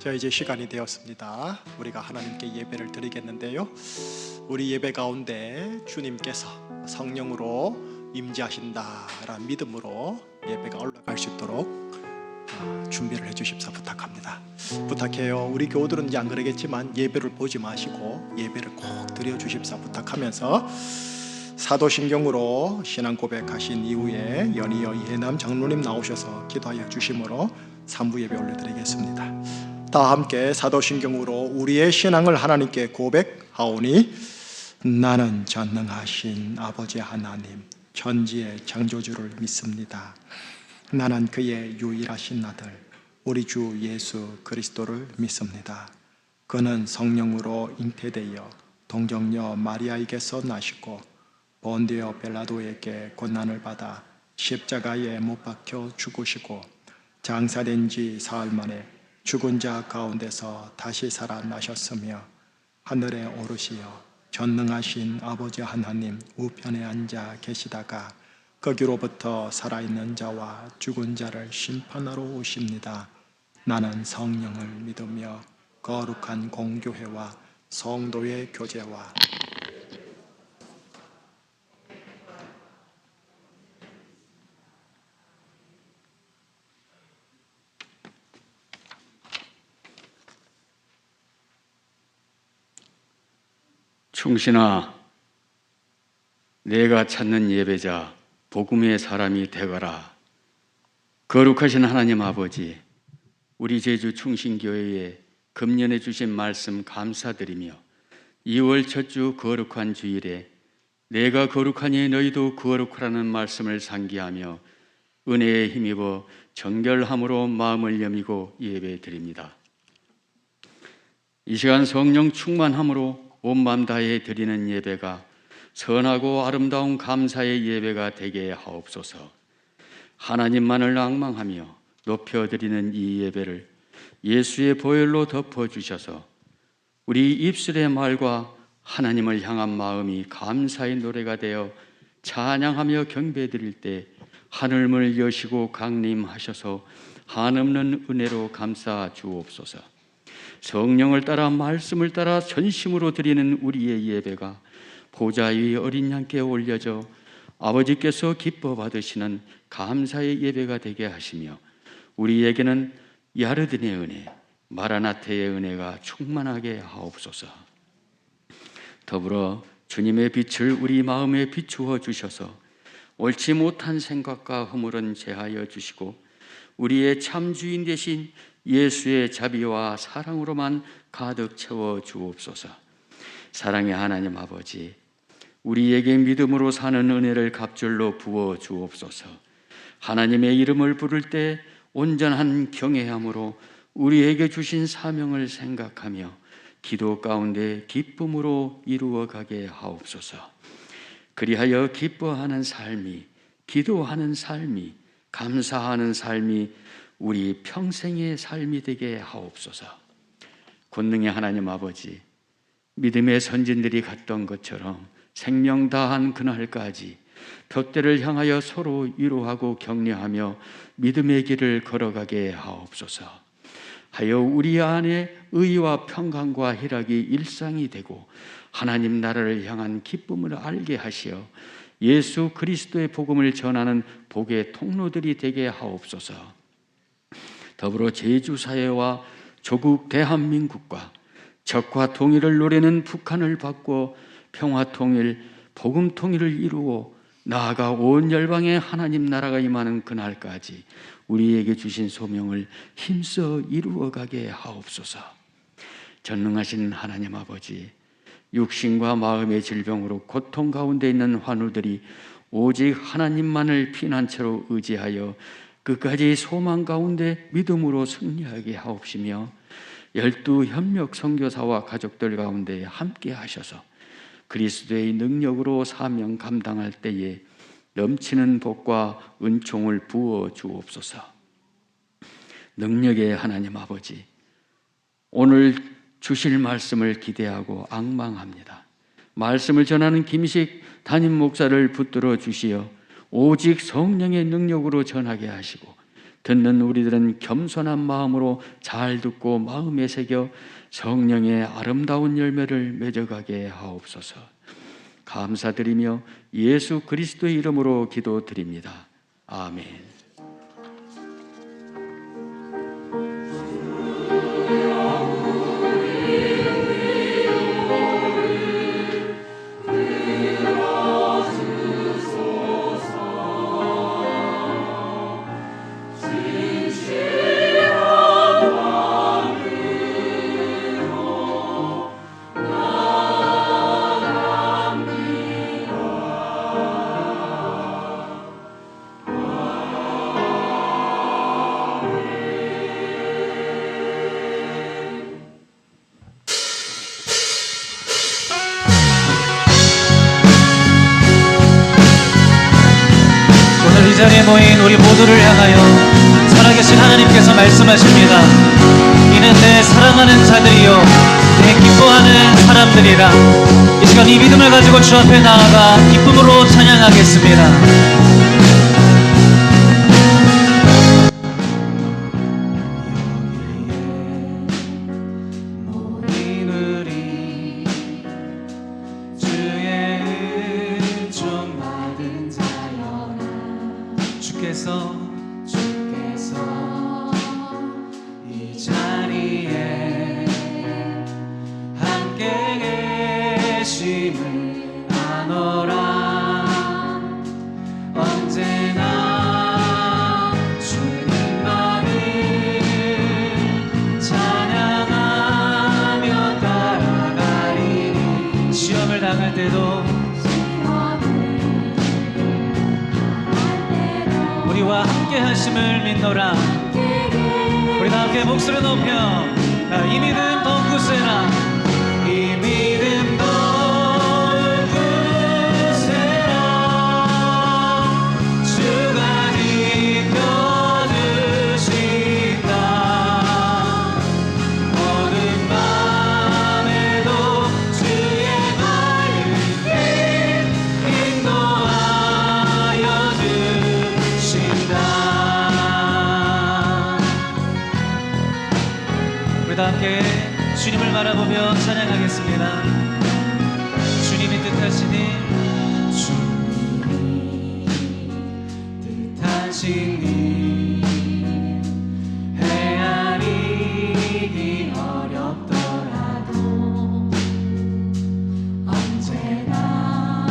자, 이제 시간이 되었습니다. 우리가 하나님께 예배를 드리겠는데요, 우리 예배 가운데 주님께서 성령으로 임재하신다라는 믿음으로 예배가 올라갈 수 있도록 준비를 해주십사 부탁합니다. 부탁해요. 우리 교우들은 이제 안 그러겠지만 예배를 보지 마시고 예배를 꼭 드려주십사 부탁하면서 사도신경으로 신앙 고백하신 이후에 연이어 이해남 장로님 나오셔서 기도하여 주심으로 3부 예배 올려드리겠습니다. 다 함께 사도신경으로 우리의 신앙을 하나님께 고백하오니, 나는 전능하신 아버지 하나님 천지의 창조주를 믿습니다. 나는 그의 유일하신 아들 우리 주 예수 그리스도를 믿습니다. 그는 성령으로 잉태되어 동정녀 마리아에게서 나시고 본디오 빌라도에게 고난을 받아 십자가에 못 박혀 죽으시고 장사된 지 사흘 만에 죽은 자 가운데서 다시 살아나셨으며 하늘에 오르시어 전능하신 아버지 하나님 우편에 앉아 계시다가 거기로부터 살아있는 자와 죽은 자를 심판하러 오십니다. 나는 성령을 믿으며 거룩한 공교회와 성도의 교제와 충신아, 내가 찾는 예배자 복음의 사람이 되거라. 거룩하신 하나님 아버지, 우리 제주 충신교회에 금년에 주신 말씀 감사드리며 2월 첫 주 거룩한 주일에 내가 거룩하니 너희도 거룩하라는 말씀을 상기하며 은혜에 힘입어 정결함으로 마음을 여미고 예배드립니다. 이 시간 성령 충만함으로 온 마음 다해 드리는 예배가 선하고 아름다운 감사의 예배가 되게 하옵소서. 하나님만을 앙망하며 높여드리는 이 예배를 예수의 보혈로 덮어주셔서 우리 입술의 말과 하나님을 향한 마음이 감사의 노래가 되어 찬양하며 경배드릴 때 하늘문을 여시고 강림하셔서 한없는 은혜로 감싸 주옵소서. 성령을 따라 말씀을 따라 전심으로 드리는 우리의 예배가 보좌 위 어린 양께 올려져 아버지께서 기뻐 받으시는 감사의 예배가 되게 하시며 우리에게는 야르딘의 은혜, 마라나테의 은혜가 충만하게 하옵소서. 더불어 주님의 빛을 우리 마음에 비추어 주셔서 옳지 못한 생각과 허물은 제하여 주시고 우리의 참 주인 되신 예수의 자비와 사랑으로만 가득 채워 주옵소서. 사랑의 하나님 아버지, 우리에게 믿음으로 사는 은혜를 갑절로 부어 주옵소서. 하나님의 이름을 부를 때 온전한 경외함으로 우리에게 주신 사명을 생각하며 기도 가운데 기쁨으로 이루어가게 하옵소서. 그리하여 기뻐하는 삶이, 기도하는 삶이, 감사하는 삶이 우리 평생의 삶이 되게 하옵소서. 권능의 하나님 아버지, 믿음의 선진들이 갔던 것처럼 생명 다한 그날까지 돛대를 향하여 서로 위로하고 격려하며 믿음의 길을 걸어가게 하옵소서. 하여 우리 안에 의와 평강과 희락이 일상이 되고 하나님 나라를 향한 기쁨을 알게 하시어 예수 그리스도의 복음을 전하는 복의 통로들이 되게 하옵소서. 더불어 제주사회와 조국 대한민국과 적과 통일을 노리는 북한을 바꿔 평화통일, 복음통일을 이루어 나아가 온 열방에 하나님 나라가 임하는 그날까지 우리에게 주신 소명을 힘써 이루어가게 하옵소서. 전능하신 하나님 아버지, 육신과 마음의 질병으로 고통 가운데 있는 환우들이 오직 하나님만을 피난처로 의지하여 끝까지 소망 가운데 믿음으로 승리하게 하옵시며 12 협력 선교사와 가족들 가운데 함께 하셔서 그리스도의 능력으로 사명 감당할 때에 넘치는 복과 은총을 부어 주옵소서. 능력의 하나님 아버지, 오늘 주실 말씀을 기대하고 앙망합니다. 말씀을 전하는 김식 담임 목사를 붙들어 주시어 오직 성령의 능력으로 전하게 하시고 듣는 우리들은 겸손한 마음으로 잘 듣고 마음에 새겨 성령의 아름다운 열매를 맺어가게 하옵소서. 감사드리며 예수 그리스도의 이름으로 기도드립니다. 아멘. 이 자리에 모인 우리 모두를 향하여 살아계신 하나님께서 말씀하십니다. 이는 내 사랑하는 자들이요 내 기뻐하는 사람들이라. 이 시간 이 믿음을 가지고 주 앞에 나아가 기쁨으로 찬양하겠습니다. 주께서 이 자리에 함께 계심을 아노라. 언제나 주님만을 찬양하며 따라가리니. 시험을 당할 때도 우리와 함께 하심을 믿노라. 우리 다 함께 목소리 높여 이 믿음 더욱 굳세라. 이 믿음 더욱 굳세라. 주가 지켜주신다. 어둠 밤에도 주의 말씀이 인도하여 주신다. 우리 다 함께 주님을 바라보며 찬양하겠습니다. 주님이 뜻하시니 뜻하시니 헤아리기 어렵더라도 언제나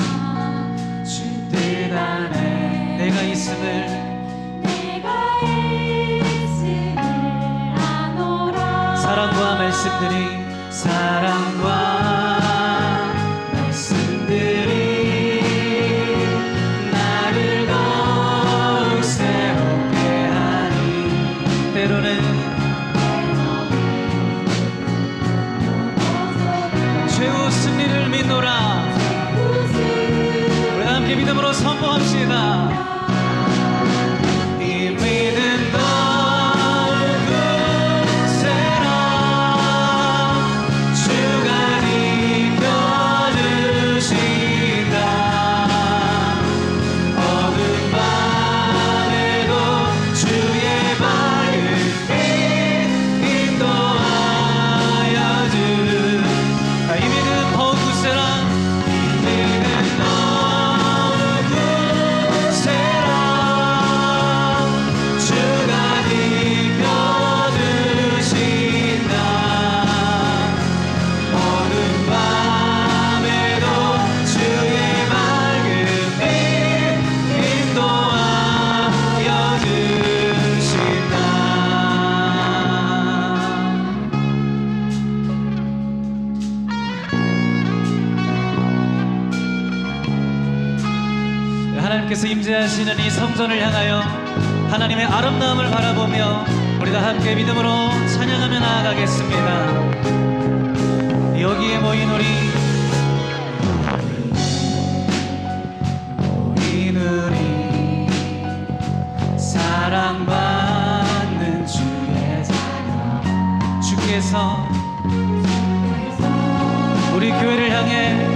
주 뜻 안에 내가 있음을 아노라. 사랑과 말씀들이 나를 더욱 새롭게 하니. 때로는 최후 승리를 믿노라. 우리 다 함께 믿음으로 선포합시다. 이 믿음 더욱 굳세라. 주가 지켜주신다. 어둠 밤에도 주의 밝은 빛 인도하여 주. 이 믿음 더욱 굳세라. 이 믿음 더욱 굳세라. 주가 지켜주신다. 어둠 밤에도 주의 밝은 빛 인도하여 주신다. 하나님께서 임재하시는 이 성전을 향하여 하나님의 아름다움을 바라보며 우리 다 함께 믿음으로 찬양하며 나아가겠습니다. 여기에 모인 우리 사랑받는 주의 자녀. 주께서 우리 교회를 향해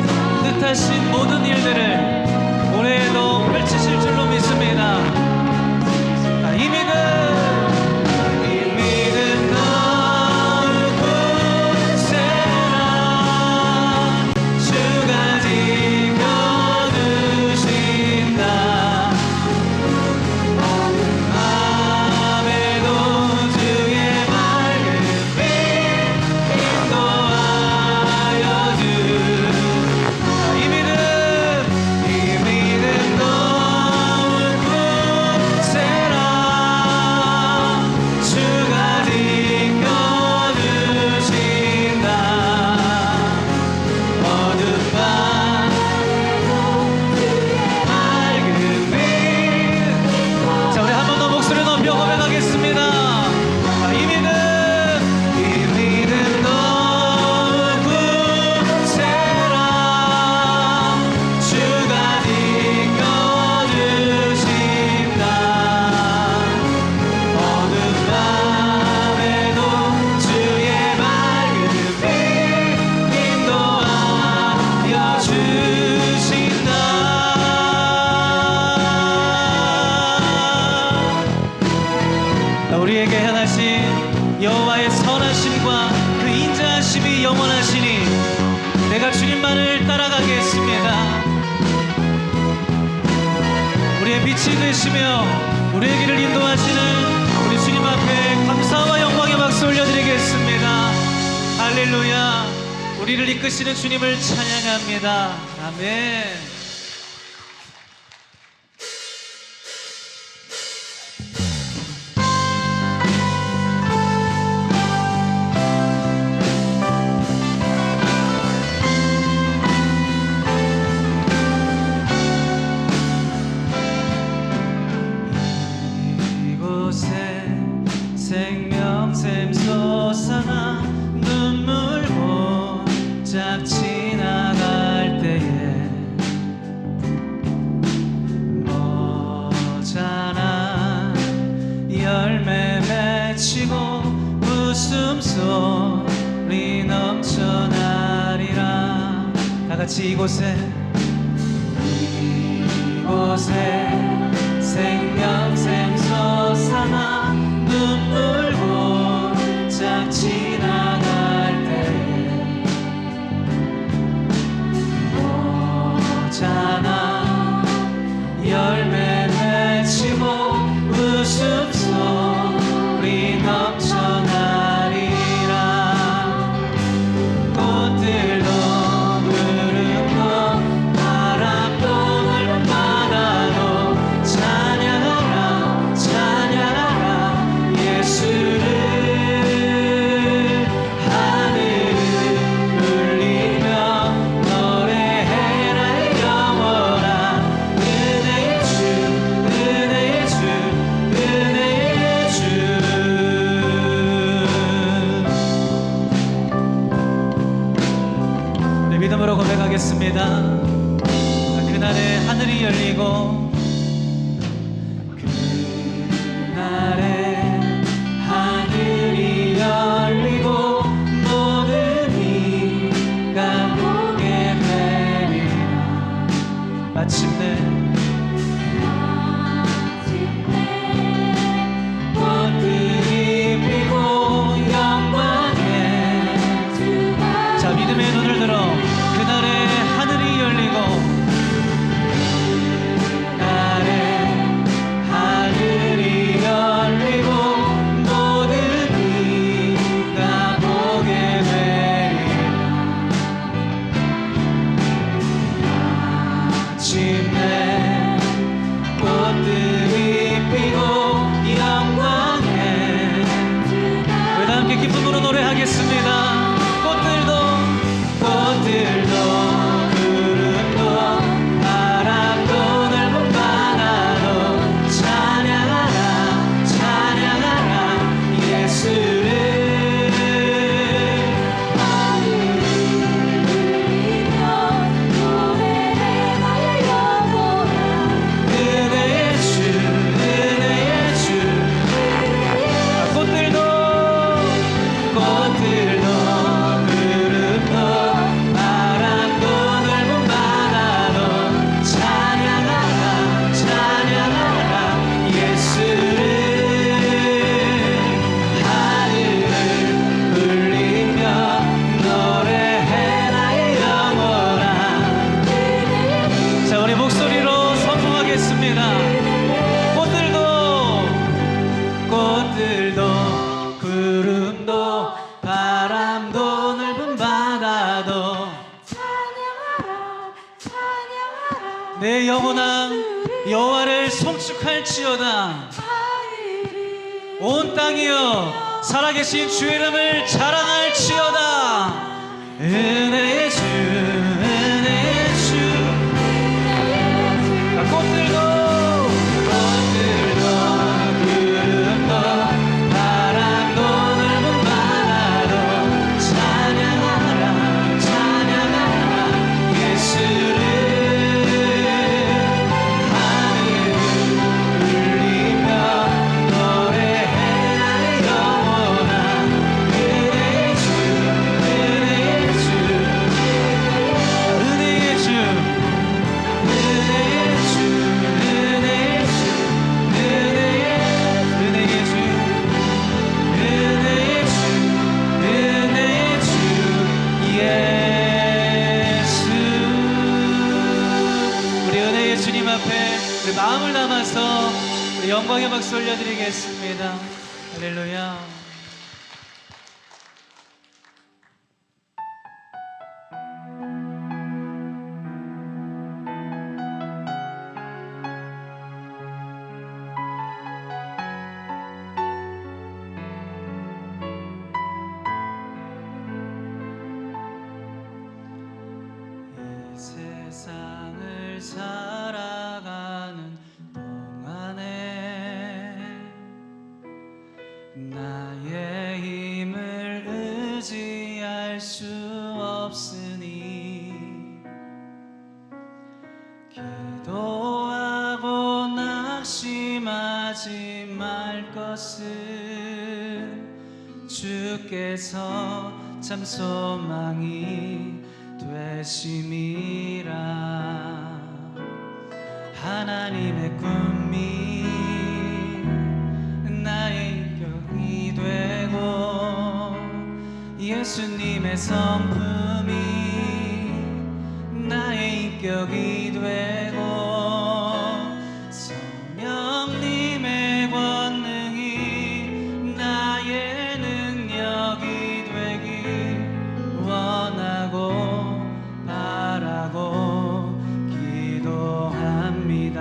뜻하신 모든 일들을 올해에도 펼치실 줄로 믿습니다. 이 믿음 우리의 빛이 되시며 우리의 길을 인도하시는 우리 주님 앞에 감사와 영광의 박수 올려드리겠습니다. 할렐루야. 우리를 이끄시는 주님을 찬양합니다. 아멘. 이곳에 생명샘 솟아나 눈물 보짝 지나갈 때에 모자란 열매 맺히고 웃음소리 넘쳐나리라. 다같이 이곳에 생명샘 솟아나 눈물 보짝 지나갈 때에 모자나 열매 맺히고 웃음소리 넘쳐나리라. 꽃들도 구름도 바람도 넓은 바다도 찬양하라 찬양하라 예수를. 하늘을 울리며 노래해라 영원한 은혜의 주 은혜의 주 은혜의 주. 네, 믿음으로 고백하겠습니다. 그날에 하늘이 열리고 그날에 하늘이 열리고 모든 이가 보게 되리라. 마침내 꽃들이 피고 영광에. 자, 믿음의 눈을 들어 그날에 하늘이 열리고 그날에 하늘이 열리고 모든 이가 보게 되리라. 마침내 꽃들이 피고 영광에. 우리 다 함께 기쁨으로 노래하겠습니다. 꽃들도 구름도 바람도 넓은 바다도 찬양하라 찬양하라 예수를. 하늘을 울리며 노래해라 영원한 은혜의 주 은혜의 주. 꽃들도 구름도 바람도 넓은 바다도 찬양하라 찬양하라 예수를. 하늘을 울리며 노래해라 영원한. 자, 우리 목소리로 선포하겠습니다. 꽃들도 구름도 바람도 넓은 바다도 내 영혼아 여호와를 송축할지어다. 온 땅이여 살아계신 주 이름을 자랑할지어다. 은혜의 주 은혜의 주. 꽃들도 구름도 바람도 넓은 바다도 찬양하라 찬양하라 예수를. 하늘을 울리며 노래해라 영원한 은혜의 주 은혜의 주. 주님 앞에 우리 마음을 담아서 우리 영광의 박수 올려드리겠습니다. 할렐루야. 세상을 살아가는 동안에 나의 힘을 의지할 수 없으니 기도하고 낙심하지 말 것은 주께서 참 소망이 되심이라. 하나님의 꿈이 나의 인격이 되고 예수님의 성품이 나의 인격이 되고 성령님의 권능이 나의 능력이 되길 원하고 바라고 기도합니다.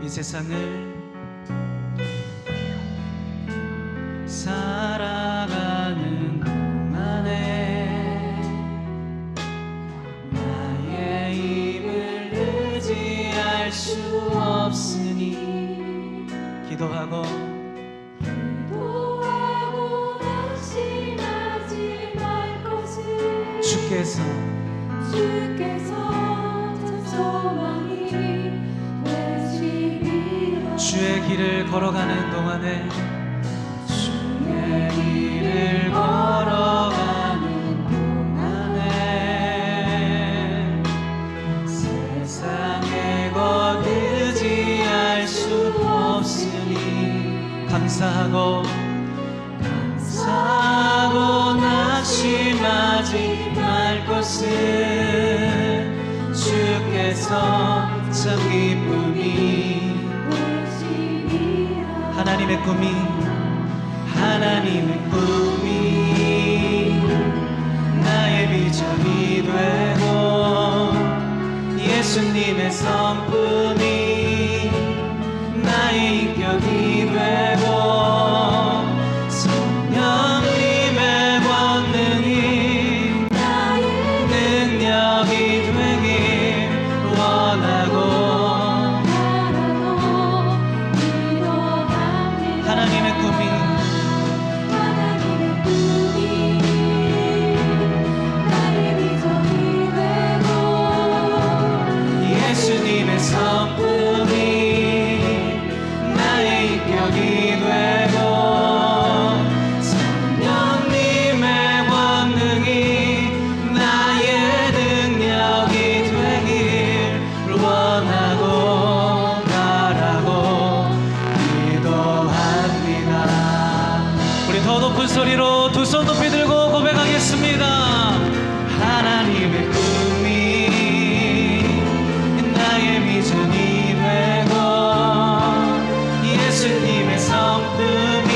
이 세상을 살아가는 동안에 나의 힘을 의지할 수 없으니 기도하고 낙심하지 말 것을 주께서 참 소망이 되시리라. 주의 길을 걸어가는 동안에 주의 길을 걸어가는 동안에 세상에 곧 의지할 수 없으니 감사하고 낙심하지 말 것은 주께서 참 기쁨이 하나님의 꿈이 나의 비전이 되고 예수님의 성품이 나의 인격이 되고 성령님의 권능이 나의 능력이 되길 원하고 하나님의 꿈이 나의 비전이 되고 예수님의 성품이 나의 인격이 되고 성령님의 권능이 나의 능력이 되길 원하고 바라고 기도합니다. 우리 더 높은 소리로 두 손 높이 들고 고백하겠습니다. 하나님의 꿈이 나의 비전이 되고 예수님의 성품이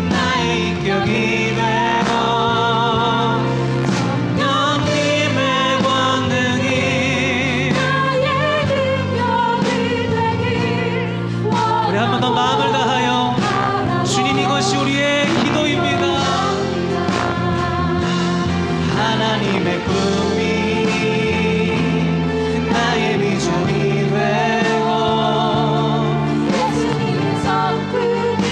나의 인격이 되고 성령님의 권능이 나의 능력이 되길 우리 한 번 더 마음을 다하여 주님 이것이 우리의 기도입니다. 하나님의 꿈이 나의 비전이 되고 예수님의 성품이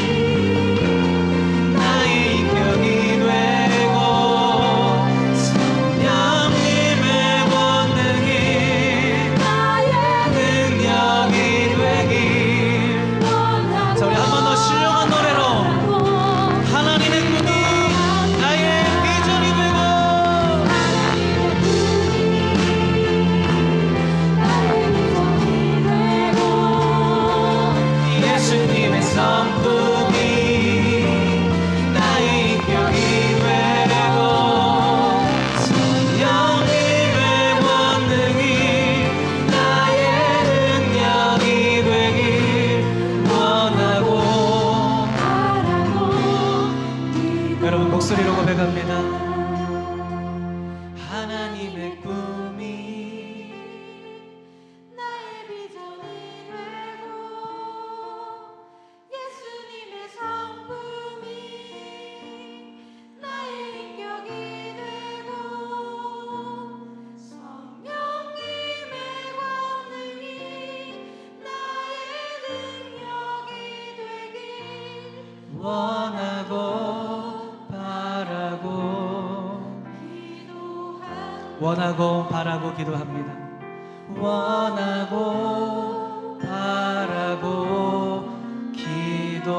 나의 인격이 되고 성령님의 권능이 나의 능력이 되길 자 우리 한 번 더 신령한 노래로 하나님의 꿈이 나의 비전이 되고 하나님의 꿈이 나의 비전이 되고 예수님의 성품이 나의 인격이 되고 성령님의 권능이 나의 능력이 되길 원하고 바라고 기도합니다. 원하고 바라고 기도합니다.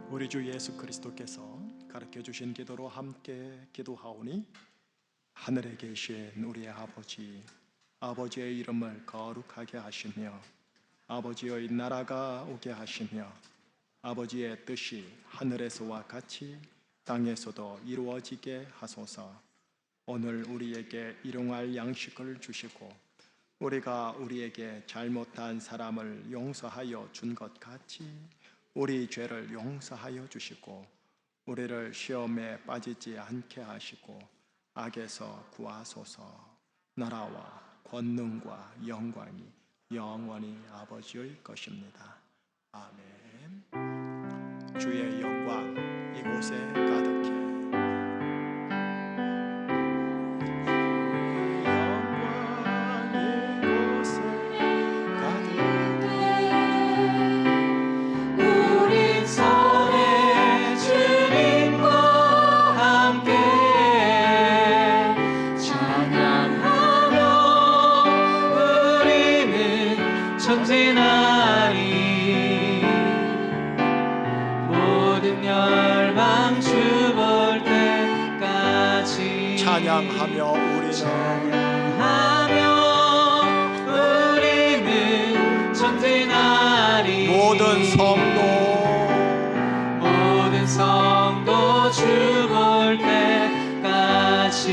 우리 주 예수 그리스도께서 가르쳐 주신 기도로 함께 기도하오니 하늘에 계신 우리의 아버지의 이름을 거룩하게 하시며 아버지의 나라가 오게 하시며 아버지의 뜻이 하늘에서와 같이 땅에서도 이루어지게 하소서. 오늘 우리에게 일용할 양식을 주시고 우리가 우리에게 잘못한 사람을 용서하여 준 것 같이 우리 죄를 용서하여 주시고 우리를 시험에 빠지지 않게 하시고 악에서 구하소서. 나라와 권능과 영광이 영원히 아버지의 것입니다. 아멘. 주의 영광 이곳에 가득해. 영광 이곳에 가득해. 우리 손에 주님과 함께 찬양하며 우리는 전진하리. 모든 열방 주볼 때까지 찬양하며 우리는 전진하리. 모든 성도 주볼 때까지.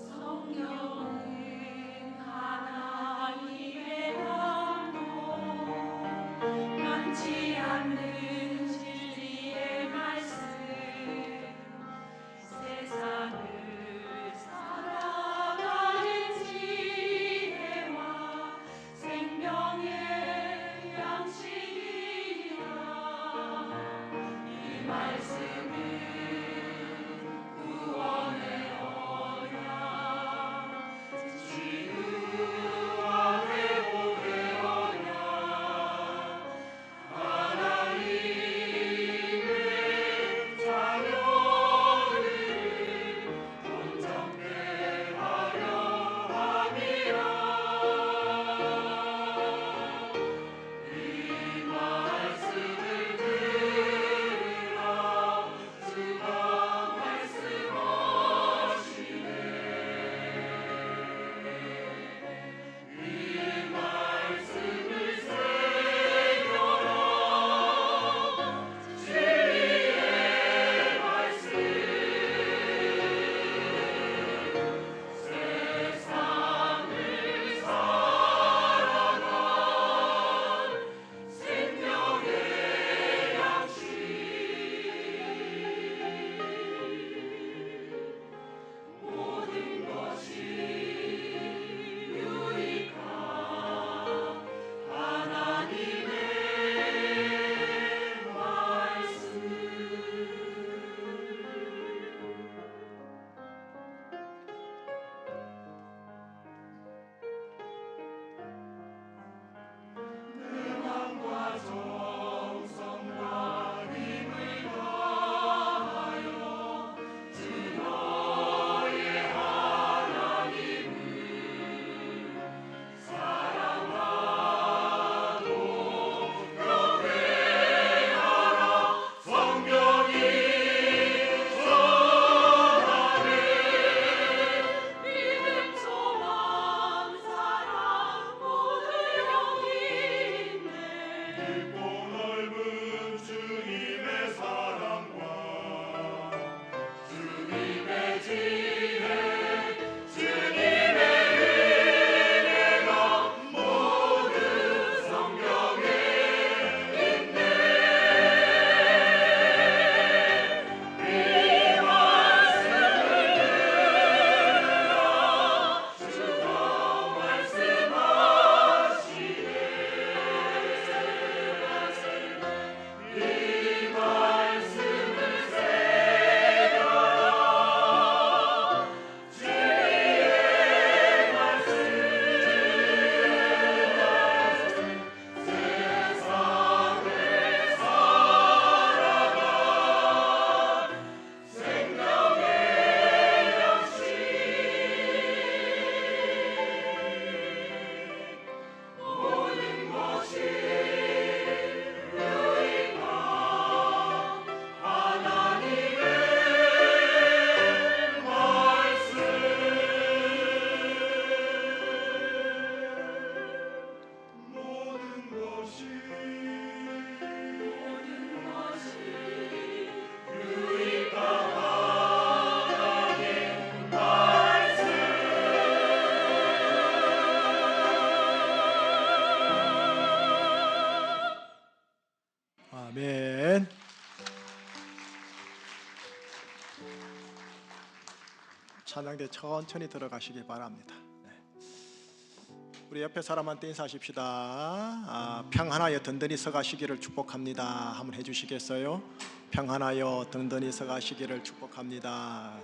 성령은 하나님의 감동 변치 않는 진리의 말씀 세상을 살아가는 지혜와 생명의 양식이라. 이 말씀은 구원의 언약 치유와 회복의 언약 하나님 아멘. 찬양대 천천히 들어가시기 바랍니다. 네. 우리 옆에 사람한테 인사하십시다. 평안하여 든든히 서가시기를 축복합니다. 한번 해주시겠어요? 평안하여 든든히 서가시기를 축복합니다.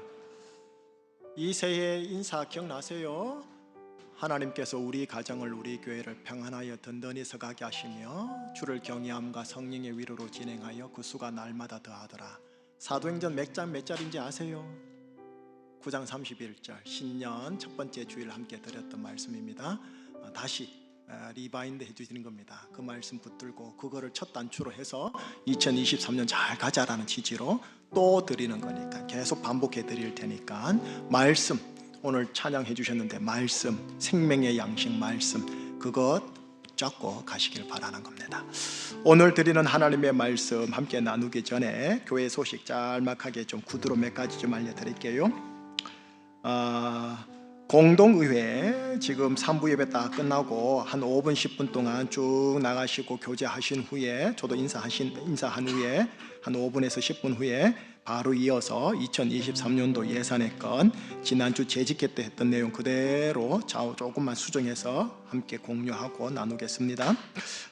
이 새해 인사 기억나세요? 하나님께서 우리 가정을, 우리 교회를 평안하여 든든히 서가게 하시며 주를 경외함과 성령의 위로로 진행하여 그 수가 날마다 더하더라. 사도행전 몇 장인지 아세요? 9장 31절 신년 첫 번째 주일 함께 드렸던 말씀입니다. 다시 리바인드 해주시는 겁니다. 그 말씀 붙들고 그거를 첫 단추로 해서 2023년 잘 가자라는 취지로 또 드리는 거니까 계속 반복해 드릴 테니까 말씀, 오늘 찬양해 주셨는데 말씀, 생명의 양식 말씀, 그것 붙잡고 가시길 바라는 겁니다. 오늘 드리는 하나님의 말씀 함께 나누기 전에 교회 소식 짤막하게 좀 구두로 몇 가지 좀 알려드릴게요. 공동의회 지금 3부 예배 다 끝나고 한 5분 10분 동안 쭉 나가시고 교제하신 후에 저도 인사한 후에 한 5분에서 10분 후에 바로 이어서 2023년도 예산의 건 지난주 재직회 때 했던 내용 그대로 조금만 수정해서 함께 공유하고 나누겠습니다.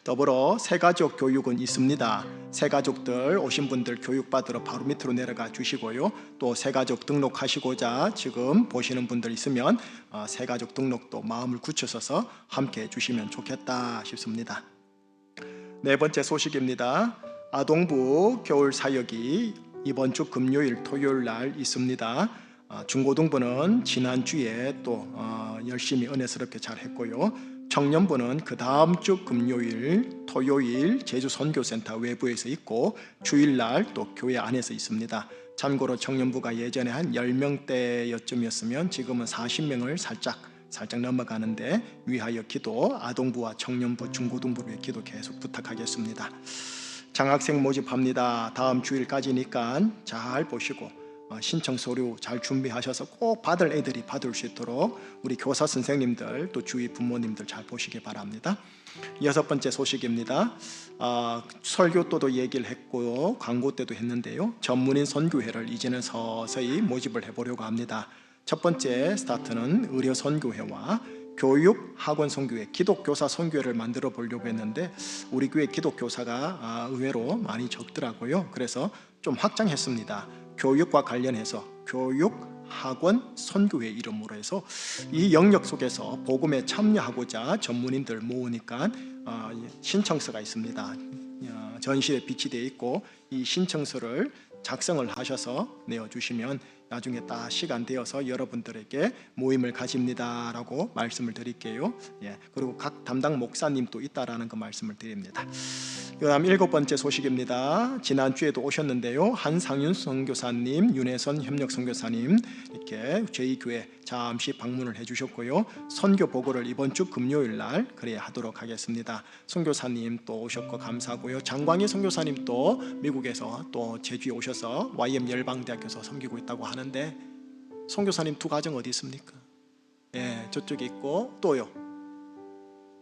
더불어 새가족 교육은 있습니다. 새가족들 오신 분들 교육받으러 바로 밑으로 내려가 주시고요. 또 새가족 등록하시고자 지금 보시는 분들 있으면 새가족 등록도 마음을 굳혀서서 함께 해주시면 좋겠다 싶습니다. 네 번째 소식입니다. 아동부 겨울 사역이 이번 주 금요일 토요일 날 있습니다. 중고등부는 지난주에 또 열심히 은혜스럽게 잘 했고요. 청년부는 그 다음 주 금요일 토요일 제주 선교센터 외부에서 있고 주일날 또 교회 안에서 있습니다. 참고로 청년부가 예전에 한 10명대였음이었으면 지금은 40명을 살짝 넘어가는데 위하여 기도, 아동부와 청년부, 중고등부의 기도 계속 부탁하겠습니다. 장학생 모집합니다. 다음 주일까지니까 잘 보시고 신청 서류 잘 준비하셔서 꼭 받을 애들이 받을 수 있도록 우리 교사 선생님들 또 주위 부모님들 잘 보시기 바랍니다. 여섯 번째 소식입니다. 설교 때도 얘기를 했고요, 광고 때도 했는데요. 전문인 선교회를 이제는 서서히 모집을 해보려고 합니다. 첫 번째 스타트는 의료 선교회와 교육 학원 선교회, 기독교사 선교회를 만들어 보려고 했는데 우리 교회 기독교사가 의외로 많이 적더라고요. 그래서 좀 확장했습니다. 교육과 관련해서 교육 학원 선교회 이름으로 해서 이 영역 속에서 복음에 참여하고자 전문인들 모으니까 신청서가 있습니다. 전시에 비치되어 있고 이 신청서를 작성을 하셔서 내어주시면 나중에 딱 시간 되어서 여러분들에게 모임을 가집니다라고 말씀을 드릴게요. 그리고 각 담당 목사님도 있다라는 그 말씀을 드립니다. 그다음 일곱 번째 소식입니다. 지난주에도 오셨는데요. 한상윤 선교사님, 윤혜선 협력 선교사님 이렇게 저희 교회 잠시 방문을 해주셨고요. 선교 보고를 이번 주 금요일 날 그래 하도록 하겠습니다. 선교사님 또 오셨고 감사하고요. 장광희 선교사님 또 미국에서 또 제주에 오셔서 YM 열방대학교에서 섬기고 있다고 하는데 선교사님 두 가정 어디 있습니까? 저쪽에 있고 또요.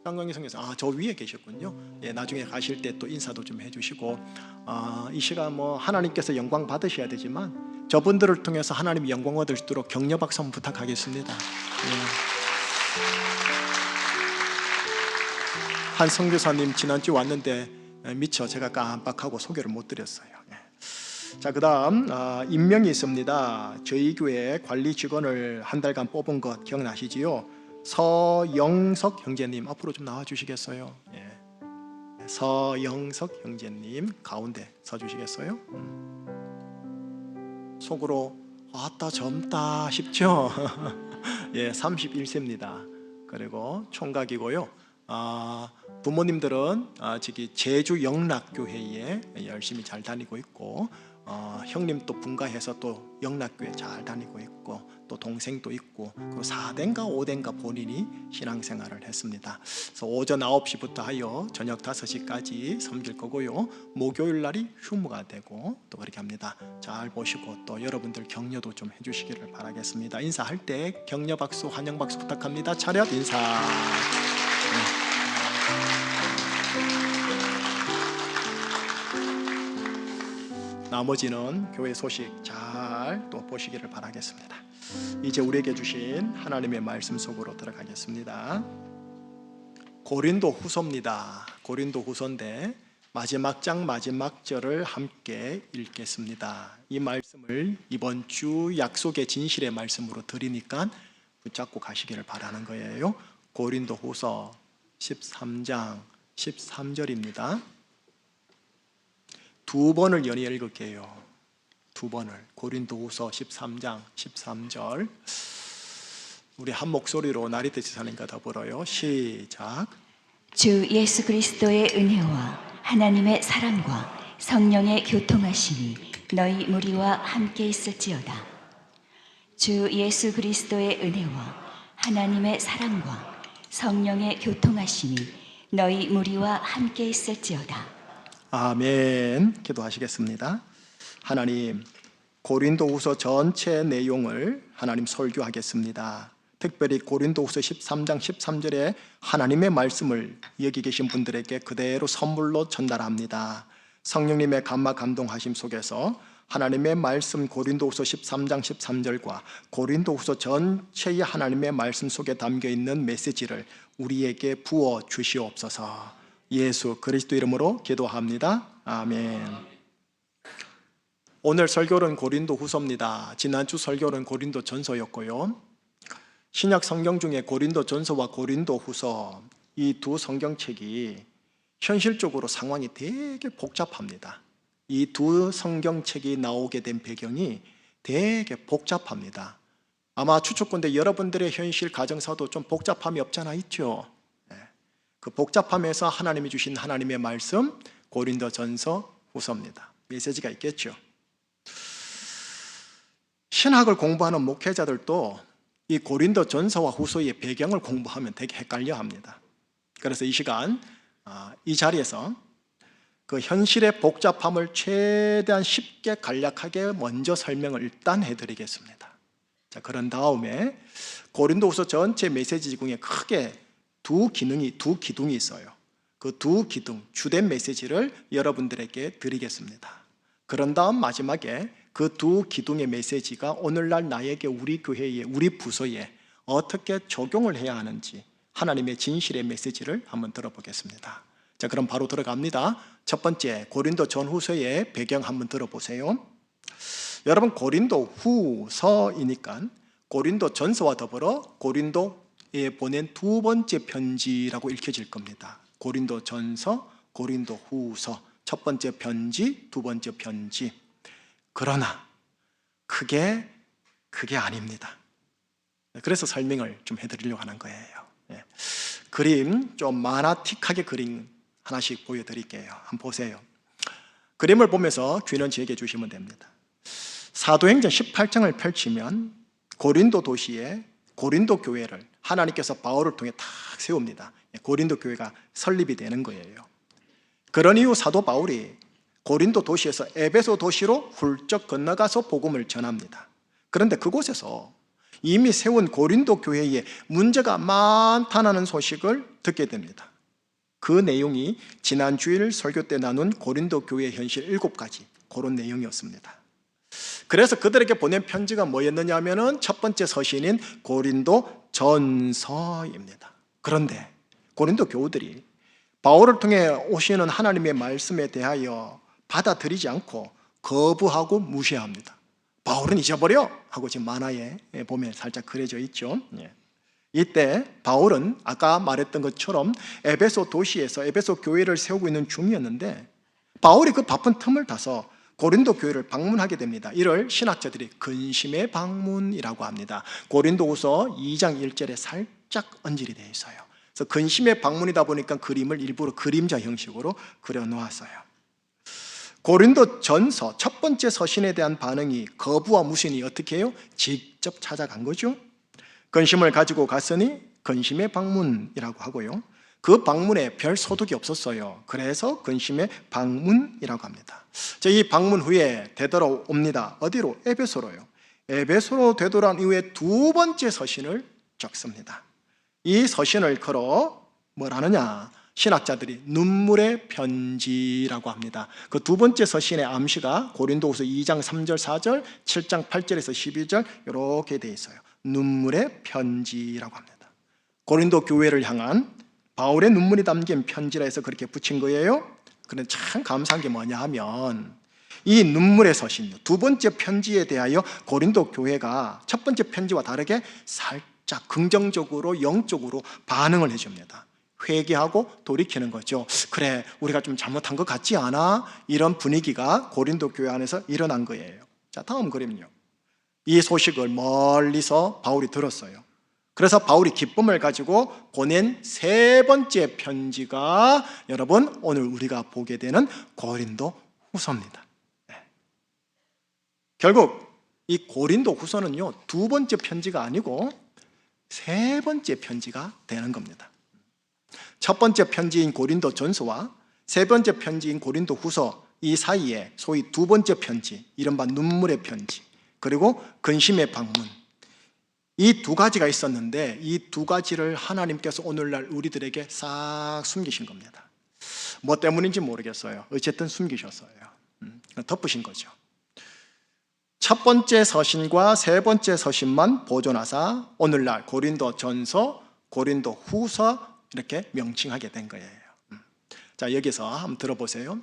장광희 선교사 저 위에 계셨군요. 나중에 가실 때 또 인사도 좀 해주시고 이 시간 뭐 하나님께서 영광 받으셔야 되지만 저분들을 통해서 하나님 영광 얻을 수 있도록 격려 박수 한번 부탁하겠습니다. 한 선교사님 지난주 왔는데 미처 제가 깜빡하고 소개를 못 드렸어요. 자, 그다음 임명이 있습니다. 저희 교회 관리 직원을 한 달간 뽑은 것 기억나시지요? 서영석 형제님 앞으로 좀 나와 주시겠어요? 서영석 형제님 가운데 서 주시겠어요? 속으로 왔다 젊다 싶죠? 31세입니다. 그리고 총각이고요. 부모님들은 저기 제주 영락교회에 열심히 잘 다니고 있고 형님 또 분가해서 또 영락교회 잘 다니고 있고 또 동생도 있고 그리고 4대인가 5대인가 본인이 신앙생활을 했습니다. 그래서 오전 9시부터 하여 저녁 5시까지 섬길 거고요. 목요일 날이 휴무가 되고 또 그렇게 합니다. 잘 보시고 또 여러분들 격려도 좀 해주시기를 바라겠습니다. 인사할 때 격려 박수, 환영 박수 부탁합니다. 차렷 인사. 나머지는 교회 소식 잘 또 보시기를 바라겠습니다. 이제 우리에게 주신 하나님의 말씀 속으로 들어가겠습니다. 고린도 후서입니다. 고린도 후서인데 마지막 장 마지막 절을 함께 읽겠습니다. 이 말씀을 이번 주 약속의 진실의 말씀으로 드리니까 붙잡고 가시기를 바라는 거예요. 고린도 후서 13장 13절입니다. 두 번을 연이어 읽을게요. 두 번을. 고린도 후서 13장 13절. 우리 한 목소리로 나리듯이 사는가 더불어요. 시작. 주 예수 그리스도의 은혜와 하나님의 사랑과 성령의 교통하심이 너희 무리와 함께 있을지어다. 주 예수 그리스도의 은혜와 하나님의 사랑과 성령의 교통하심이 너희 무리와 함께 있을지어다. 아멘. 기도하시겠습니다. 하나님, 고린도후서 전체 내용을 하나님 설교하겠습니다. 특별히 고린도후서 13장 13절에 하나님의 말씀을 여기 계신 분들에게 그대로 선물로 전달합니다. 성령님의 감화 감동하심 속에서 하나님의 말씀 고린도후서 13장 13절과 고린도후서 전체의 하나님의 말씀 속에 담겨 있는 메시지를 우리에게 부어 주시옵소서. 예수 그리스도 이름으로 기도합니다. 아멘. 오늘 설교는 고린도후서입니다. 지난주 설교는 고린도전서였고요. 신약 성경 중에 고린도전서와 고린도후서 이 두 성경책이 현실적으로 상황이 되게 복잡합니다. 이 두 성경책이 나오게 된 배경이 되게 복잡합니다. 아마 추측컨대 여러분들의 현실 가정사도 좀 복잡함이 없잖아 있죠. 그 복잡함에서 하나님이 주신 하나님의 말씀 고린도전서 후서입니다. 메시지가 있겠죠. 신학을 공부하는 목회자들도 이 고린도전서와 후서의 배경을 공부하면 되게 헷갈려 합니다. 그래서 이 시간 이 자리에서 그 현실의 복잡함을 최대한 쉽게 간략하게 먼저 설명을 일단 해드리겠습니다. 자, 그런 다음에 고린도후서 전체 메시지 중에 크게 두 기둥이 있어요. 그 두 기둥, 주된 메시지를 여러분들에게 드리겠습니다. 그런 다음 마지막에 그 두 기둥의 메시지가 오늘날 나에게 우리 교회에, 우리 부서에 어떻게 적용을 해야 하는지 하나님의 진실의 메시지를 한번 들어보겠습니다. 자, 그럼 바로 들어갑니다. 첫 번째, 고린도 전후서의 배경 한번 들어보세요. 여러분, 고린도 후서이니까 고린도 전서와 더불어 고린도에 보낸 두 번째 편지라고 읽혀질 겁니다. 고린도 전서, 고린도 후서, 첫 번째 편지, 두 번째 편지. 그러나 그게 아닙니다. 그래서 설명을 좀 해드리려고 하는 거예요. 그림 좀 만화틱하게 그림 하나씩 보여드릴게요. 한번 보세요. 그림을 보면서 귀는 제게 주시면 됩니다. 사도행전 18장을 펼치면 고린도 도시에 고린도 교회를 하나님께서 바울을 통해 딱 세웁니다. 고린도 교회가 설립이 되는 거예요. 그런 이후 사도 바울이 고린도 도시에서 에베소 도시로 훌쩍 건너가서 복음을 전합니다. 그런데 그곳에서 이미 세운 고린도 교회에 문제가 많다는 소식을 듣게 됩니다. 그 내용이 지난 주일 설교 때 나눈 고린도 교회 현실 7가지 그런 내용이었습니다. 그래서 그들에게 보낸 편지가 뭐였느냐 하면은 첫 번째 서신인 고린도 전서입니다. 그런데 고린도 교우들이 바울을 통해 오시는 하나님의 말씀에 대하여 받아들이지 않고 거부하고 무시합니다. 바울은 잊어버려 하고 지금 만화에 보면 살짝 그려져 있죠. 이때 바울은 아까 말했던 것처럼 에베소 도시에서 에베소 교회를 세우고 있는 중이었는데 바울이 그 바쁜 틈을 타서 고린도 교회를 방문하게 됩니다. 이를 신학자들이 근심의 방문이라고 합니다. 고린도후서 2장 1절에 살짝 언질이 되어 있어요. 그래서 근심의 방문이다 보니까 그림을 일부러 그림자 형식으로 그려놓았어요. 고린도 전서 첫 번째 서신에 대한 반응이 거부와 무신이 어떻게 해요? 직접 찾아간 거죠. 근심을 가지고 갔으니 근심의 방문이라고 하고요. 그 방문에 별 소득이 없었어요. 그래서 근심의 방문이라고 합니다. 이 방문 후에 되돌아옵니다. 어디로? 에베소로요. 에베소로 되돌아온 이후에 두 번째 서신을 적습니다. 이 서신을 걸어 뭘 하느냐? 신학자들이 눈물의 편지라고 합니다. 그 두 번째 서신의 암시가 고린도후서 2장 3절 4절, 7장 8절에서 12절 이렇게 돼 있어요. 눈물의 편지라고 합니다. 고린도 교회를 향한 바울의 눈물이 담긴 편지라 해서 그렇게 붙인 거예요. 그런데 참 감사한 게 뭐냐 하면 이 눈물의 서신, 두 번째 편지에 대하여 고린도 교회가 첫 번째 편지와 다르게 살짝 긍정적으로 영적으로 반응을 해줍니다. 회개하고 돌이키는 거죠. 그래, 우리가 좀 잘못한 것 같지 않아? 이런 분위기가 고린도 교회 안에서 일어난 거예요. 자, 다음 그림요. 이 소식을 멀리서 바울이 들었어요. 그래서 바울이 기쁨을 가지고 보낸 세 번째 편지가 여러분 오늘 우리가 보게 되는 고린도 후서입니다. 네. 결국 이 고린도 후서는요, 두 번째 편지가 아니고 세 번째 편지가 되는 겁니다. 첫 번째 편지인 고린도 전서와 세 번째 편지인 고린도 후서, 이 사이에 소위 두 번째 편지, 이른바 눈물의 편지, 그리고 근심의 방문, 이 두 가지가 있었는데 이 두 가지를 하나님께서 오늘날 우리들에게 싹 숨기신 겁니다. 뭐 때문인지 모르겠어요. 어쨌든 숨기셨어요. 덮으신 거죠. 첫 번째 서신과 세 번째 서신만 보존하사 오늘날 고린도 전서, 고린도 후서 이렇게 명칭하게 된 거예요. 자, 여기서 한번 들어보세요.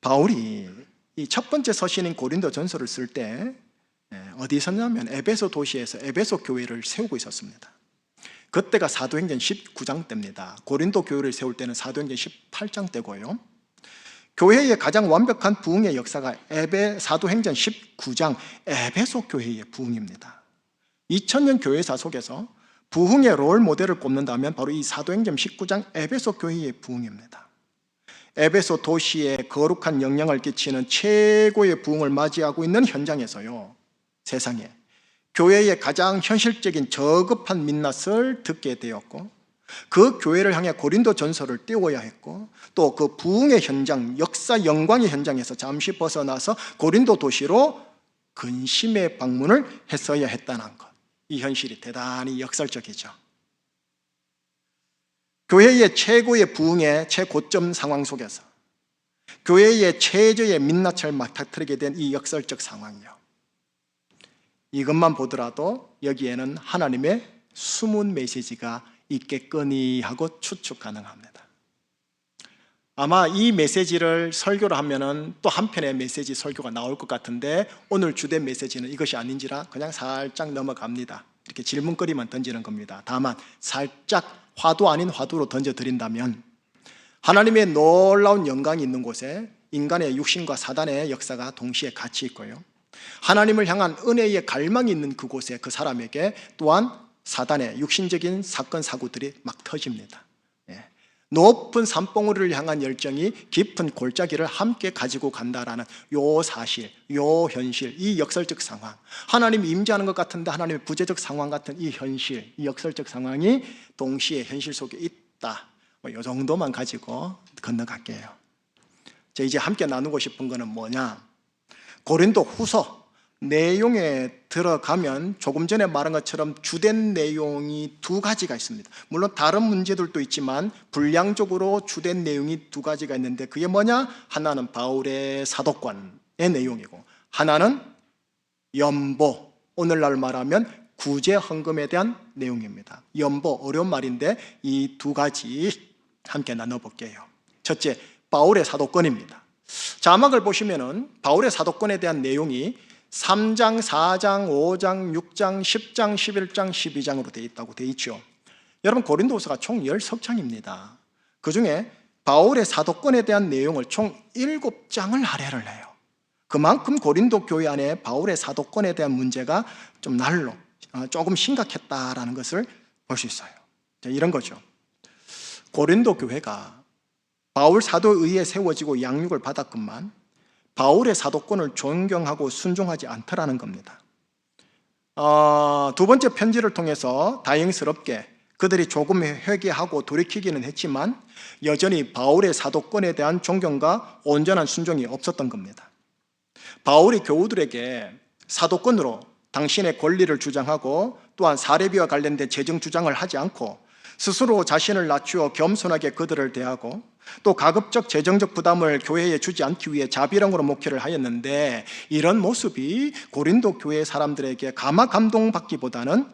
바울이 이 첫 번째 서신인 고린도 전서를 쓸 때 어디 있었냐면 에베소 도시에서 에베소 교회를 세우고 있었습니다. 그때가 사도행전 19장 때입니다. 고린도 교회를 세울 때는 사도행전 18장 때고요. 교회의 가장 완벽한 부흥의 역사가 사도행전 19장 에베소 교회의 부흥입니다. 2000년 교회사 속에서 부흥의 롤 모델을 꼽는다면 바로 이 사도행전 19장 에베소 교회의 부흥입니다. 에베소 도시에 거룩한 영향을 끼치는 최고의 부흥을 맞이하고 있는 현장에서요, 세상에 교회의 가장 현실적인 저급한 민낯을 듣게 되었고, 그 교회를 향해 고린도 전서를 띄워야 했고, 또 그 부흥의 현장, 역사 영광의 현장에서 잠시 벗어나서 고린도 도시로 근심의 방문을 했어야 했다는 것, 이 현실이 대단히 역설적이죠. 교회의 최고의 부흥의 최고점 상황 속에서 교회의 최저의 민낯을 맞닥뜨리게 된 이 역설적 상황이요, 이것만 보더라도 여기에는 하나님의 숨은 메시지가 있겠거니 하고 추측 가능합니다. 아마 이 메시지를 설교를 하면은 또 한편의 메시지 설교가 나올 것 같은데 오늘 주된 메시지는 이것이 아닌지라 그냥 살짝 넘어갑니다. 이렇게 질문거리만 던지는 겁니다. 다만 살짝 화두 아닌 화두로 던져드린다면, 하나님의 놀라운 영광이 있는 곳에 인간의 육신과 사단의 역사가 동시에 같이 있고요, 하나님을 향한 은혜의 갈망이 있는 그곳에 그 사람에게 또한 사단의 육신적인 사건 사고들이 막 터집니다. 높은 산봉우리를 향한 열정이 깊은 골짜기를 함께 가지고 간다라는 요 사실, 요 현실, 이 역설적 상황, 하나님이 임재하는 것 같은데 하나님의 부재적 상황 같은 이 현실, 이 역설적 상황이 동시에 현실 속에 있다, 이 정도만 가지고 건너갈게요. 자, 이제 함께 나누고 싶은 거는 뭐냐, 고린도 후서 내용에 들어가면 조금 전에 말한 것처럼 주된 내용이 두 가지가 있습니다. 물론 다른 문제들도 있지만 분량적으로 주된 내용이 두 가지가 있는데, 그게 뭐냐, 하나는 바울의 사도권의 내용이고, 하나는 연보, 오늘날 말하면 구제 헌금에 대한 내용입니다. 연보, 어려운 말인데 이 두 가지 함께 나눠볼게요. 첫째, 바울의 사도권입니다. 자막을 보시면은 바울의 사도권에 대한 내용이 3장, 4장, 5장, 6장, 10장, 11장, 12장으로 되어 있다고 되어 있죠. 여러분, 고린도후서가 총 10석장입니다. 그 중에 바울의 사도권에 대한 내용을 총 7장을 할애를 해요. 그만큼 고린도 교회 안에 바울의 사도권에 대한 문제가 좀 날로 조금 심각했다라는 것을 볼 수 있어요. 이런 거죠. 고린도 교회가 바울 사도에 의해 세워지고 양육을 받았건만 바울의 사도권을 존경하고 순종하지 않더라는 겁니다. 두 번째 편지를 통해서 다행스럽게 그들이 조금 회개하고 돌이키기는 했지만 여전히 바울의 사도권에 대한 존경과 온전한 순종이 없었던 겁니다. 바울이 교우들에게 사도권으로 당신의 권리를 주장하고 또한 사례비와 관련된 재정 주장을 하지 않고 스스로 자신을 낮추어 겸손하게 그들을 대하고 또 가급적 재정적 부담을 교회에 주지 않기 위해 자비령으로 목회를 하였는데, 이런 모습이 고린도 교회 사람들에게 가마 감동받기보다는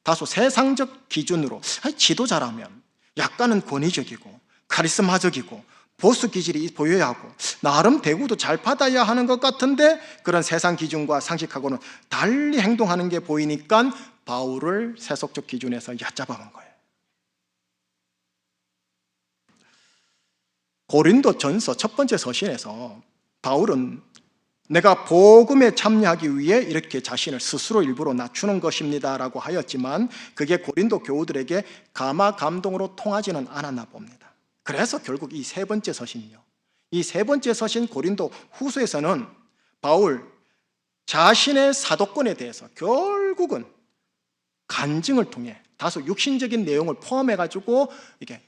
다소 세상적 기준으로 지도자라면 약간은 권위적이고 카리스마적이고 보수 기질이 보여야 하고 나름 대우도 잘 받아야 하는 것 같은데, 그런 세상 기준과 상식하고는 달리 행동하는 게 보이니까 바울을 세속적 기준에서 얕잡아본 거예요. 고린도 전서 첫 번째 서신에서 바울은 내가 복음에 참여하기 위해 이렇게 자신을 스스로 일부러 낮추는 것입니다 라고 하였지만, 그게 고린도 교우들에게 가마 감동으로 통하지는 않았나 봅니다. 그래서 결국 이 세 번째 서신이요, 이 세 번째 서신 고린도 후서에서는 바울 자신의 사도권에 대해서 결국은 간증을 통해 다소 육신적인 내용을 포함해가지고 이게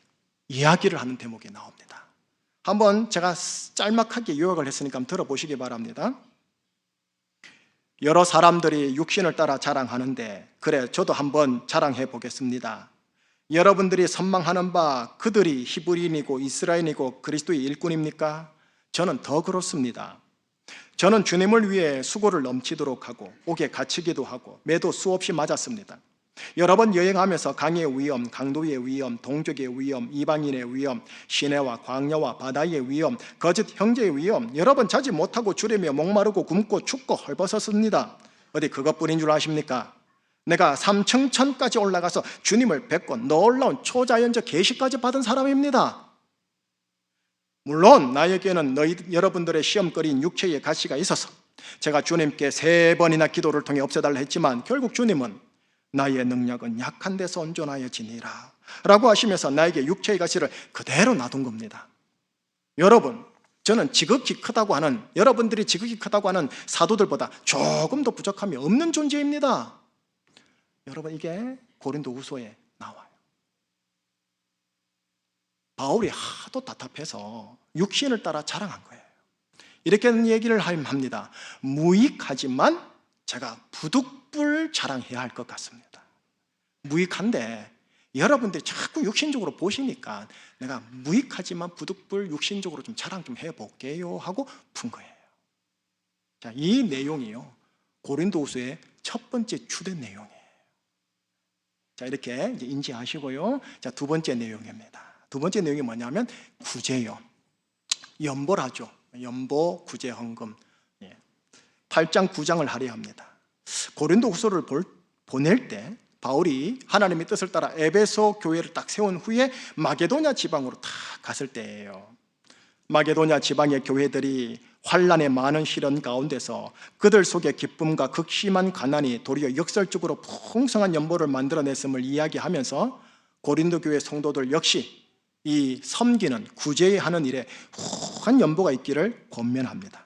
이야기를 하는 대목이 나옵니다. 한번 제가 짤막하게 요약을 했으니까 한번 들어보시기 바랍니다. 여러 사람들이 육신을 따라 자랑하는데, 그래 저도 한번 자랑해 보겠습니다. 여러분들이 선망하는 바 그들이 히브리인이고 이스라엘이고 그리스도의 일꾼입니까? 저는 더 그렇습니다. 저는 주님을 위해 수고를 넘치도록 하고 옥에 갇히기도 하고 매도 수없이 맞았습니다. 여러 번 여행하면서 강의 위험, 강도의 위험, 동족의 위험, 이방인의 위험, 시내와 광야와 바다의 위험, 거짓 형제의 위험, 여러 번 자지 못하고 주려며 목마르고 굶고 춥고 헐벗었습니다. 어디 그것뿐인 줄 아십니까? 내가 삼층천까지 올라가서 주님을 뵙고 놀라운 초자연적 계시까지 받은 사람입니다. 물론 나에게는 여러분들의 시험거리인 육체의 가시가 있어서 제가 주님께 3번이나 기도를 통해 없애달라 했지만, 결국 주님은 나의 능력은 약한 데서 온전하여지니라 라고 하시면서 나에게 육체의 가시를 그대로 놔둔 겁니다. 여러분, 저는 지극히 크다고 하는, 여러분들이 지극히 크다고 하는 사도들보다 조금 더 부족함이 없는 존재입니다. 여러분, 이게 고린도 후서에 나와요. 바울이 하도 답답해서 육신을 따라 자랑한 거예요. 이렇게 얘기를 합니다. 무익하지만 제가 부득불 자랑해야 할 것 같습니다. 무익한데 여러분들이 자꾸 육신적으로 보시니까 내가 무익하지만 부득불 육신적으로 좀 자랑 좀 해볼게요 하고 푼 거예요. 자, 이 내용이요, 고린도후서의 첫 번째 주된 내용이에요. 자, 이렇게 이제 인지하시고요. 자, 두 번째 내용입니다. 두 번째 내용이 뭐냐면 구제요. 연보라죠. 연보, 구제, 헌금. 8장, 9장을 할애합니다. 고린도 후서를 보낼 때 바울이 하나님의 뜻을 따라 에베소 교회를 딱 세운 후에 마게도냐 지방으로 딱 갔을 때예요. 마게도냐 지방의 교회들이 환난의 많은 시련 가운데서 그들 속에 기쁨과 극심한 가난이 도리어 역설적으로 풍성한 연보를 만들어냈음을 이야기하면서 고린도 교회 성도들 역시 이 섬기는, 구제하는 일에 후한 연보가 있기를 권면합니다.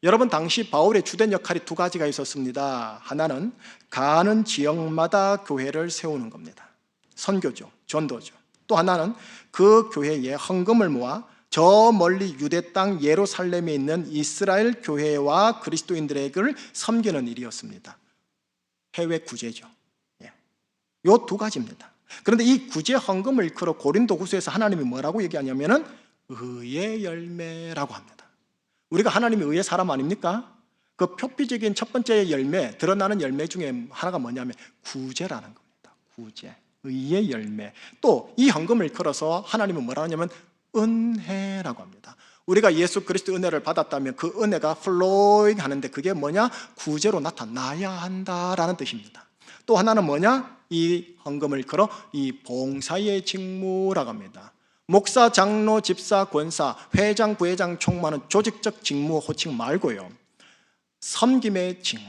여러분, 당시 바울의 주된 역할이 두 가지가 있었습니다. 하나는 가는 지역마다 교회를 세우는 겁니다. 선교죠, 전도죠. 또 하나는 그 교회에 헌금을 모아 저 멀리 유대 땅 예루살렘에 있는 이스라엘 교회와 그리스도인들에게 섬기는 일이었습니다. 해외 구제죠. 이 두 가지입니다. 그런데 이 구제 헌금을 일컬어 고린도 후서에서 하나님이 뭐라고 얘기하냐면은 의의 열매라고 합니다. 우리가 하나님의 의의 사람 아닙니까? 그 표피적인 첫 번째 열매, 드러나는 열매 중에 하나가 뭐냐면 구제라는 겁니다. 구제, 의의 열매. 또 이 헌금을 일컬어서 하나님은 뭐라 하냐면 은혜라고 합니다. 우리가 예수 그리스도 은혜를 받았다면 그 은혜가 플로잉 하는데 그게 뭐냐? 구제로 나타나야 한다라는 뜻입니다. 또 하나는 뭐냐? 이 헌금을 일컬어 이 봉사의 직무라고 합니다. 목사, 장로, 집사, 권사, 회장, 부회장, 총무는 조직적 직무 호칭 말고요, 섬김의 직무,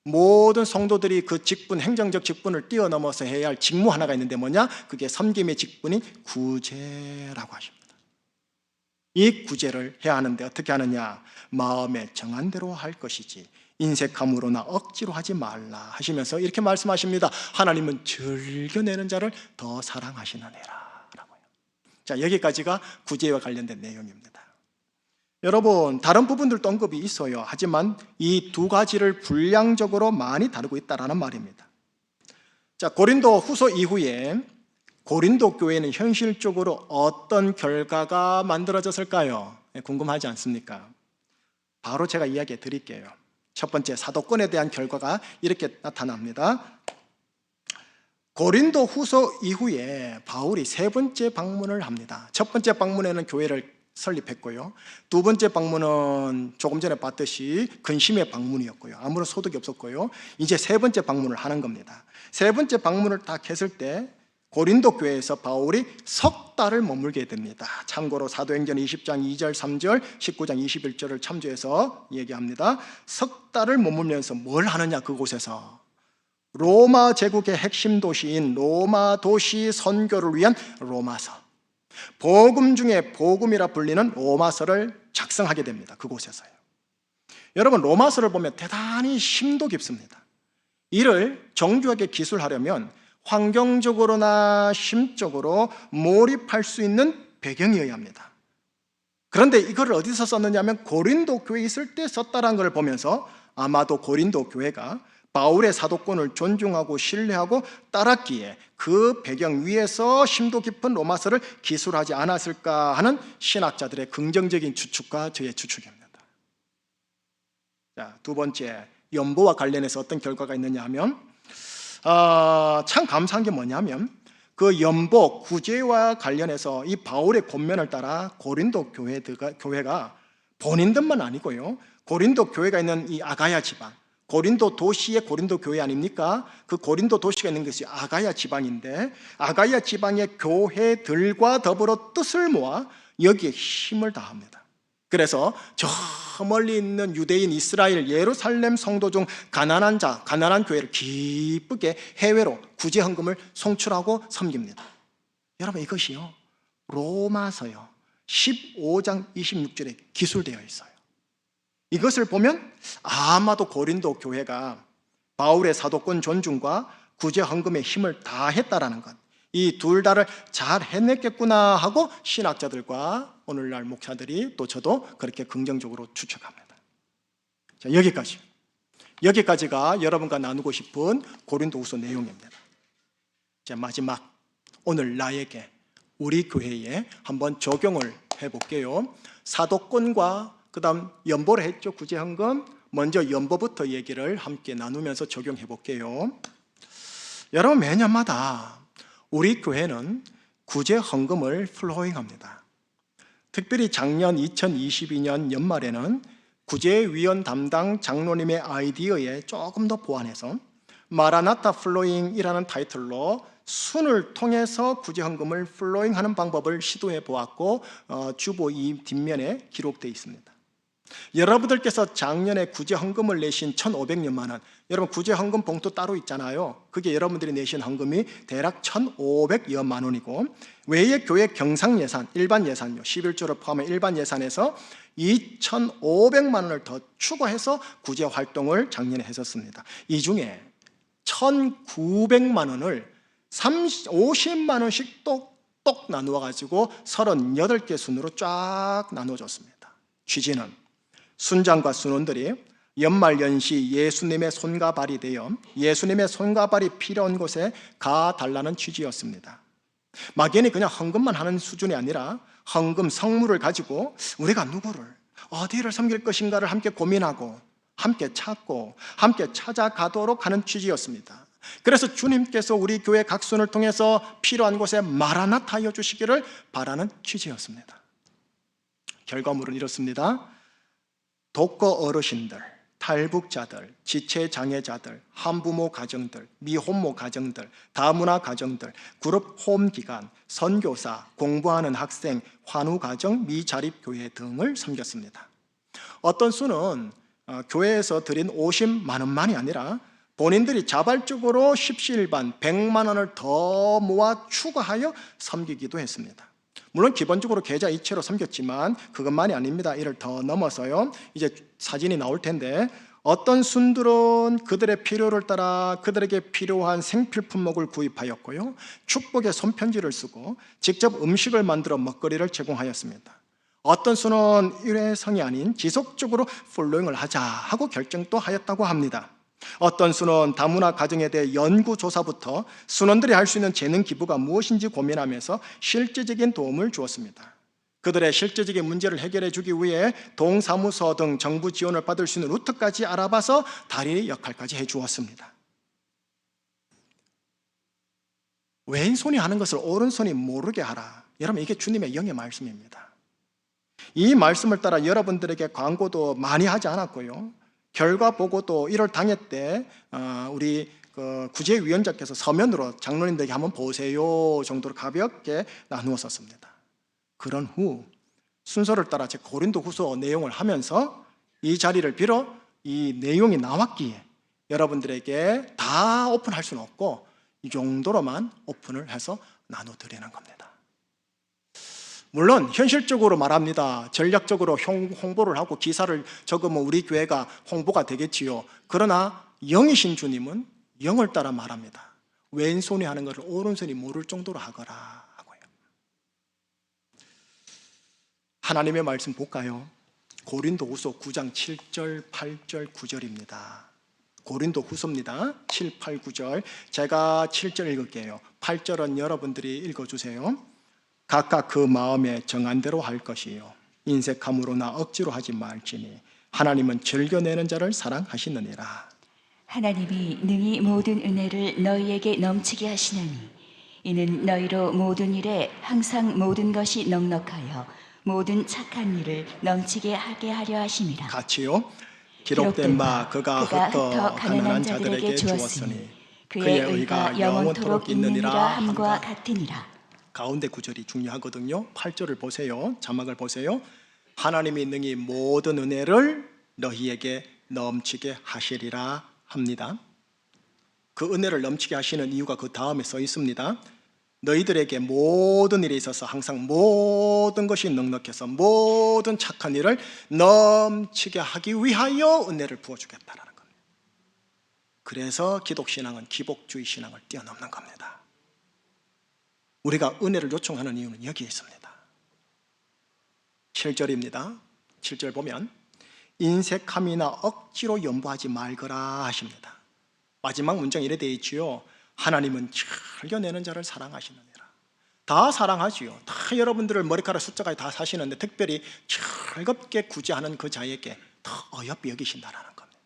모든 성도들이 그 직분, 행정적 직분을 뛰어넘어서 해야 할 직무 하나가 있는데 뭐냐? 그게 섬김의 직분인 구제라고 하십니다. 이 구제를 해야 하는데 어떻게 하느냐? 마음에 정한 대로 할 것이지 인색함으로나 억지로 하지 말라 하시면서 이렇게 말씀하십니다. 하나님은 즐겨내는 자를 더 사랑하시느니라. 자, 여기까지가 구제와 관련된 내용입니다. 여러분, 다른 부분들도 언급이 있어요. 하지만 이 두 가지를 분량적으로 많이 다루고 있다는 말입니다. 자, 고린도 후서 이후에 고린도 교회는 현실적으로 어떤 결과가 만들어졌을까요? 궁금하지 않습니까? 바로 제가 이야기해 드릴게요. 첫 번째, 사도권에 대한 결과가 이렇게 나타납니다. 고린도 후서 이후에 바울이 세 번째 방문을 합니다. 첫 번째 방문에는 교회를 설립했고요. 두 번째 방문은 조금 전에 봤듯이 근심의 방문이었고요. 아무런 소득이 없었고요. 이제 세 번째 방문을 하는 겁니다. 세 번째 방문을 딱 했을 때 고린도 교회에서 바울이 석 달을 머물게 됩니다. 참고로 사도행전 20장 2절 3절 19장 21절을 참조해서 얘기합니다. 석 달을 머물면서 뭘 하느냐, 그곳에서 로마 제국의 핵심 도시인 로마 도시 선교를 위한 로마서, 복음 중에 복음이라 불리는 로마서를 작성하게 됩니다. 그곳에서요. 여러분, 로마서를 보면 대단히 심도 깊습니다. 이를 정교하게 기술하려면 환경적으로나 심적으로 몰입할 수 있는 배경이어야 합니다. 그런데 이걸 어디서 썼느냐면 고린도 교회에 있을 때 썼다는 걸 보면서 아마도 고린도 교회가 바울의 사도권을 존중하고 신뢰하고 따랐기에 그 배경 위에서 심도 깊은 로마서를 기술하지 않았을까 하는 신학자들의 긍정적인 추측과 저의 추측입니다. 자, 두 번째, 연보와 관련해서 어떤 결과가 있느냐 하면 참 감사한 게 뭐냐면 그 연보 구제와 관련해서 이 바울의 권면을 따라 고린도 교회가 본인들만 아니고요, 고린도 교회가 있는 이 아가야 지방, 고린도 도시의 고린도 교회 아닙니까? 그 고린도 도시가 있는 것이 아가야 지방인데 아가야 지방의 교회들과 더불어 뜻을 모아 여기에 힘을 다합니다. 그래서 저 멀리 있는 유대인 이스라엘 예루살렘 성도 중 가난한 자, 가난한 교회를 기쁘게 해외로 구제 헌금을 송출하고 섬깁니다. 여러분, 이것이요 로마서요 15장 26절에 기술되어 있어요. 이것을 보면 아마도 고린도 교회가 바울의 사도권 존중과 구제 헌금의 힘을 다했다라는 것, 이 둘 다를 잘 해냈겠구나 하고 신학자들과 오늘날 목사들이 또 저도 그렇게 긍정적으로 추측합니다. 자, 여기까지가 여러분과 나누고 싶은 고린도후서 내용입니다. 자, 마지막, 오늘 나에게, 우리 교회에 한번 적용을 해볼게요. 사도권과 그 다음 연보를 했죠, 구제헌금. 먼저 연보부터 얘기를 함께 나누면서 적용해 볼게요. 여러분, 매년마다 우리 교회는 구제헌금을 플로잉합니다. 특별히 작년 2022년 연말에는 구제위원 담당 장로님의 아이디어에 조금 더 보완해서 마라나타 플로잉이라는 타이틀로 순을 통해서 구제헌금을 플로잉하는 방법을 시도해 보았고 주보 이 뒷면에 기록되어 있습니다. 여러분들께서 작년에 구제헌금을 내신 1,500여만 원, 여러분 구제헌금 봉투 따로 있잖아요. 그게 여러분들이 내신 헌금이 대략 1,500여만 원이고 외에 교회 경상예산, 일반 예산요 11조를 포함한 일반 예산에서 2,500만 원을 더 추가해서 구제 활동을 작년에 했었습니다. 이 중에 1,900만 원을 50만 원씩 똑똑 나누어 가지고 38개 순으로 쫙 나눠줬습니다. 취지는 순장과 순원들이 연말연시 예수님의 손과 발이 되어 예수님의 손과 발이 필요한 곳에 가달라는 취지였습니다. 막연히 그냥 헌금만 하는 수준이 아니라 헌금 성물을 가지고 우리가 누구를 어디를 섬길 것인가를 함께 고민하고 함께 찾고 함께 찾아가도록 하는 취지였습니다. 그래서 주님께서 우리 교회 각 순을 통해서 필요한 곳에 마라나타여 주시기를 바라는 취지였습니다. 결과물은 이렇습니다. 독거 어르신들, 탈북자들, 지체장애자들, 한부모 가정들, 미혼모 가정들, 다문화 가정들, 그룹 홈기관, 선교사, 공부하는 학생, 환우가정, 미자립교회 등을 섬겼습니다. 어떤 수는 교회에서 드린 50만 원만이 아니라 본인들이 자발적으로 십시일반 100만 원을 더 모아 추가하여 섬기기도 했습니다. 물론 기본적으로 계좌 이체로 섬겼지만 그것만이 아닙니다. 이를 더 넘어서요, 이제 사진이 나올 텐데 어떤 순들은 그들의 필요를 따라 그들에게 필요한 생필품목을 구입하였고요, 축복의 손편지를 쓰고 직접 음식을 만들어 먹거리를 제공하였습니다. 어떤 수는 일회성이 아닌 지속적으로 플로잉을 하자 하고 결정도 하였다고 합니다. 어떤 수는 다문화 가정에 대해 연구조사부터 순원들이 할 수 있는 재능 기부가 무엇인지 고민하면서 실제적인 도움을 주었습니다. 그들의 실제적인 문제를 해결해 주기 위해 동사무소 등 정부 지원을 받을 수 있는 루트까지 알아봐서 다리 역할까지 해 주었습니다. 왼손이 하는 것을 오른손이 모르게 하라. 여러분, 이게 주님의 영의 말씀입니다. 이 말씀을 따라 여러분들에게 광고도 많이 하지 않았고요, 결과 보고도 1월 당회 때 우리 구제위원장께서 서면으로 장로님들에게 한번 보세요 정도로 가볍게 나누었었습니다. 그런 후 순서를 따라 제 고린도후서 내용을 하면서 이 자리를 빌어 이 내용이 나왔기에 여러분들에게 다 오픈할 수는 없고 이 정도로만 오픈을 해서 나눠드리는 겁니다. 물론 현실적으로 말합니다. 전략적으로 홍보를 하고 기사를 적으면 우리 교회가 홍보가 되겠지요. 그러나 영이신 주님은 영을 따라 말합니다. 왼손이 하는 것을 오른손이 모를 정도로 하거라 하고요. 하나님의 말씀 볼까요? 고린도후서 9장 7절, 8절, 9절입니다. 고린도후서입니다. 7, 8, 9절. 제가 7절 읽을게요. 8절은 여러분들이 읽어주세요. 각각 그 마음에 정한 대로 할 것이요 인색함으로나 억지로 하지 말지니 하나님은 즐겨내는 자를 사랑하시느니라. 하나님이 능히 모든 은혜를 너희에게 넘치게 하시나니 이는 너희로 모든 일에 항상 모든 것이 넉넉하여 모든 착한 일을 넘치게 하게 하려 하심이라. 같이요. 기록된 바 그가 흩어 가난한 자들에게 주었으니 그의 의가 영원토록 있느니라 함과 같으니라. 가운데 구절이 중요하거든요. 8절을 보세요. 자막을 보세요. 하나님이 능히 모든 은혜를 너희에게 넘치게 하시리라 합니다. 그 은혜를 넘치게 하시는 이유가 그 다음에 써 있습니다. 너희들에게 모든 일에 있어서 항상 모든 것이 넉넉해서 모든 착한 일을 넘치게 하기 위하여 은혜를 부어주겠다라는 겁니다. 그래서 기독신앙은 기복주의 신앙을 뛰어넘는 겁니다. 우리가 은혜를 요청하는 이유는 여기에 있습니다. 7절입니다. 7절 보면 인색함이나 억지로 연보하지 말거라 하십니다. 마지막 문장 이래 되어 있지요. 하나님은 즐겨내는 자를 사랑하시느니라. 다 사랑하지요. 다 여러분들을 머리카락 숫자까지 다 사시는데 특별히 즐겁게 구제하는 그 자에게 더 어여삐 여기신다라는 겁니다.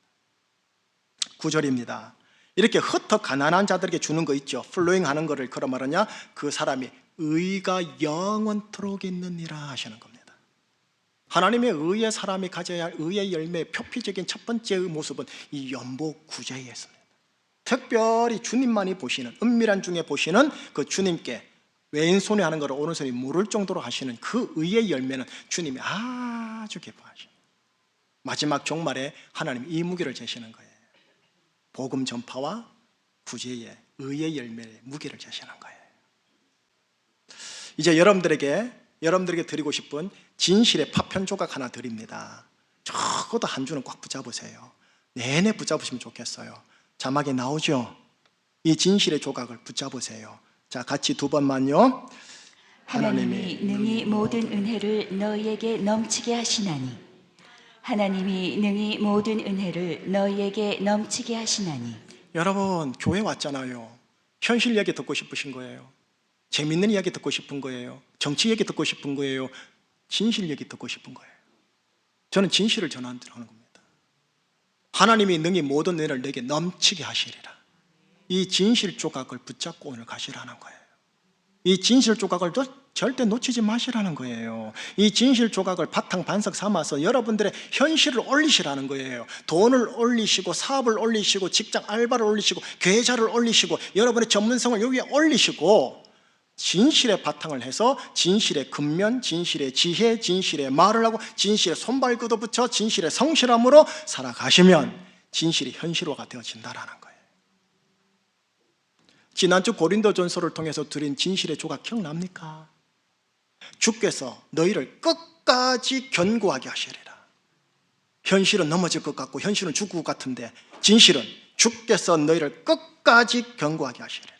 9절입니다. 이렇게 흩어 가난한 자들에게 주는 거 있죠. 플로잉 하는 거를 그런 말하냐? 그 사람이 의가 영원토록 있느니라 하시는 겁니다. 하나님의 의의 사람이 가져야 할 의의 열매의 표피적인 첫 번째 모습은 이 연보 구제에 있습니다. 특별히 주님만이 보시는, 은밀한 중에 보시는 그 주님께 왼손에 하는 것을 오른손이 모를 정도로 하시는 그 의의 열매는 주님이 아주 기뻐하십니다. 마지막 종말에 하나님 이 무기를 제시는 거예요. 복음 전파와 구제의 의의 열매의 무기를 제시하는 거예요. 이제 여러분들에게 드리고 싶은 진실의 파편 조각 하나 드립니다. 적어도 한 주는 꽉 붙잡으세요. 내내 붙잡으시면 좋겠어요. 자막에 나오죠? 이 진실의 조각을 붙잡으세요. 자, 같이 두 번만요. 하나님이 능히 모든 은혜를 너희에게 넘치게 하시나니 하나님이 능히 모든 은혜를 너희에게 넘치게 하시나니. 여러분, 교회 왔잖아요. 현실 이야기 듣고 싶으신 거예요. 재밌는 이야기 듣고 싶은 거예요. 정치 얘기 듣고 싶은 거예요. 진실 얘기 듣고 싶은 거예요. 저는 진실을 전하는 겁니다. 하나님이 능히 모든 은혜를 내게 넘치게 하시리라. 이 진실 조각을 붙잡고 오늘 가시라는 거예요. 이 진실 조각을 절대 놓치지 마시라는 거예요. 이 진실 조각을 바탕 반석 삼아서 여러분들의 현실을 올리시라는 거예요. 돈을 올리시고 사업을 올리시고 직장 알바를 올리시고 계좌를 올리시고 여러분의 전문성을 여기에 올리시고 진실의 바탕을 해서 진실의 근면, 진실의 지혜, 진실의 말을 하고 진실의 손발구도 붙여 진실의 성실함으로 살아가시면 진실이 현실화가 되어진다라는 거예요. 지난주 고린도전서를 통해서 드린 진실의 조각 기억납니까? 주께서 너희를 끝까지 견고하게 하시리라. 현실은 넘어질 것 같고 현실은 죽을 것 같은데 진실은 주께서 너희를 끝까지 견고하게 하시리라.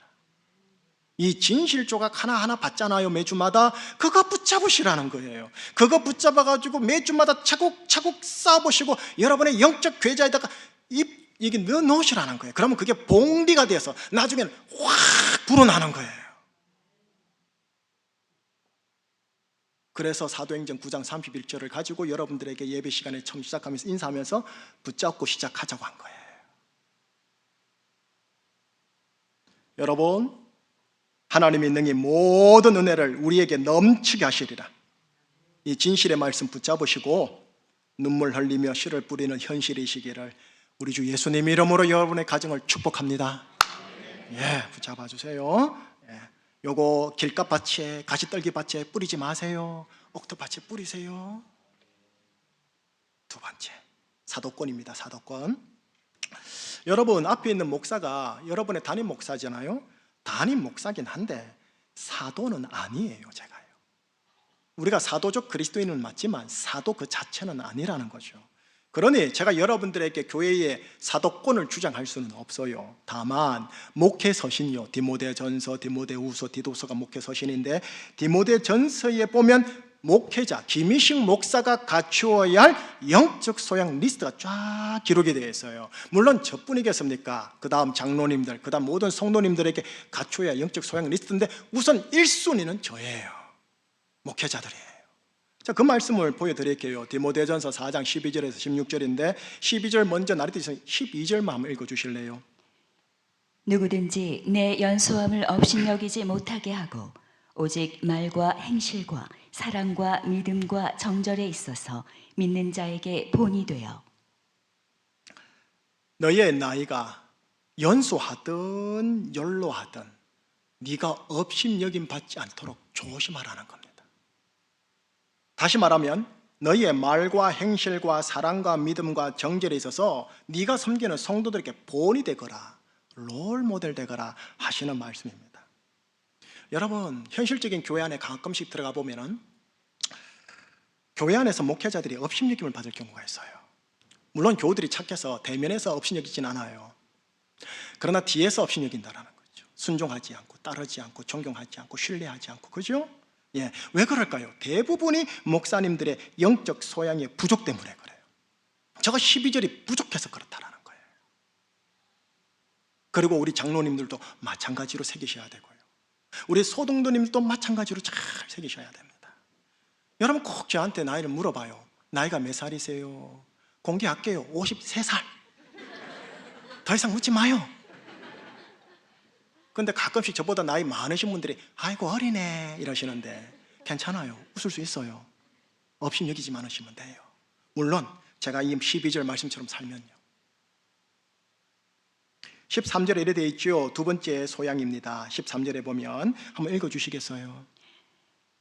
이 진실 조각 하나하나 받잖아요. 매주마다 그거 붙잡으시라는 거예요. 그거 붙잡아가지고 매주마다 차곡차곡 쌓아보시고 여러분의 영적 계좌에다가 이 이게 넣어 놓으시라는 거예요. 그러면 그게 봉비가 돼서 나중에는 확 불어나는 거예요. 그래서 사도행전 9장 31절을 가지고 여러분들에게 예배 시간에 처음 시작하면서 인사하면서 붙잡고 시작하자고 한 거예요. 여러분, 하나님이 능히 모든 은혜를 우리에게 넘치게 하시리라. 이 진실의 말씀 붙잡으시고 눈물 흘리며 씨를 뿌리는 현실이시기를 우리 주 예수님 이름으로 여러분의 가정을 축복합니다. 예, 붙잡아 주세요. 예, 요거 길가밭에 가시떨기밭에 뿌리지 마세요. 옥토밭에 뿌리세요. 두 번째, 사도권입니다. 사도권. 여러분 앞에 있는 목사가 여러분의 담임 목사잖아요. 담임 목사긴 한데 사도는 아니에요. 제가요. 우리가 사도적 그리스도인은 맞지만 사도 그 자체는 아니라는 거죠. 그러니 제가 여러분들에게 교회의 사도권을 주장할 수는 없어요. 다만 목회서신요, 디모데전서, 디모데후서, 디도서가 목회서신인데 디모데전서에 보면 목회자, 김희식 목사가 갖추어야 할 영적 소양 리스트가 쫙 기록이 되어 있어요. 물론 저뿐이겠습니까? 그 다음 장로님들, 그 다음 모든 성도님들에게 갖춰야 할 영적 소양 리스트인데 우선 1순위는 저예요. 목회자들이에요. 자, 그 말씀을 보여드릴게요. 디모데전서 4장 12절에서 16절인데 12절 먼저 나리듯이 12절만 한번 읽어주실래요? 누구든지 내 연소함을 업신여기지 못하게 하고 오직 말과 행실과 사랑과 믿음과 정절에 있어서 믿는 자에게 본이 되어 너희의 나이가 연소하든 연로하든 네가 업신여김 받지 않도록 조심하라는 겁니다. 다시 말하면 너희의 말과 행실과 사랑과 믿음과 정절에 있어서 네가 섬기는 성도들에게 본이 되거라, 롤 모델 되거라 하시는 말씀입니다. 여러분, 현실적인 교회 안에 가끔씩 들어가 보면은 교회 안에서 목회자들이 업신여김을 받을 경우가 있어요. 물론 교우들이 착해서 대면에서 업신여기진 않아요. 그러나 뒤에서 업신여긴다라는 거죠. 순종하지 않고 따르지 않고 존경하지 않고 신뢰하지 않고, 그죠? 예, 왜 그럴까요? 대부분이 목사님들의 영적 소양의 부족 때문에 그래요. 저거 12절이 부족해서 그렇다라는 거예요. 그리고 우리 장로님들도 마찬가지로 새기셔야 되고요. 우리 소동도님도 마찬가지로 잘 새기셔야 됩니다. 여러분 꼭 저한테 나이를 물어봐요. 나이가 몇 살이세요? 공개할게요. 53살. 더 이상 묻지 마요. 근데 가끔씩 저보다 나이 많으신 분들이 아이고 어리네 이러시는데 괜찮아요. 웃을 수 있어요. 업신여기지 않으시면 돼요. 물론 제가 이 12절 말씀처럼 살면요. 13절에 이래 되어 있죠. 두 번째 소양입니다. 13절에 보면 한번 읽어주시겠어요?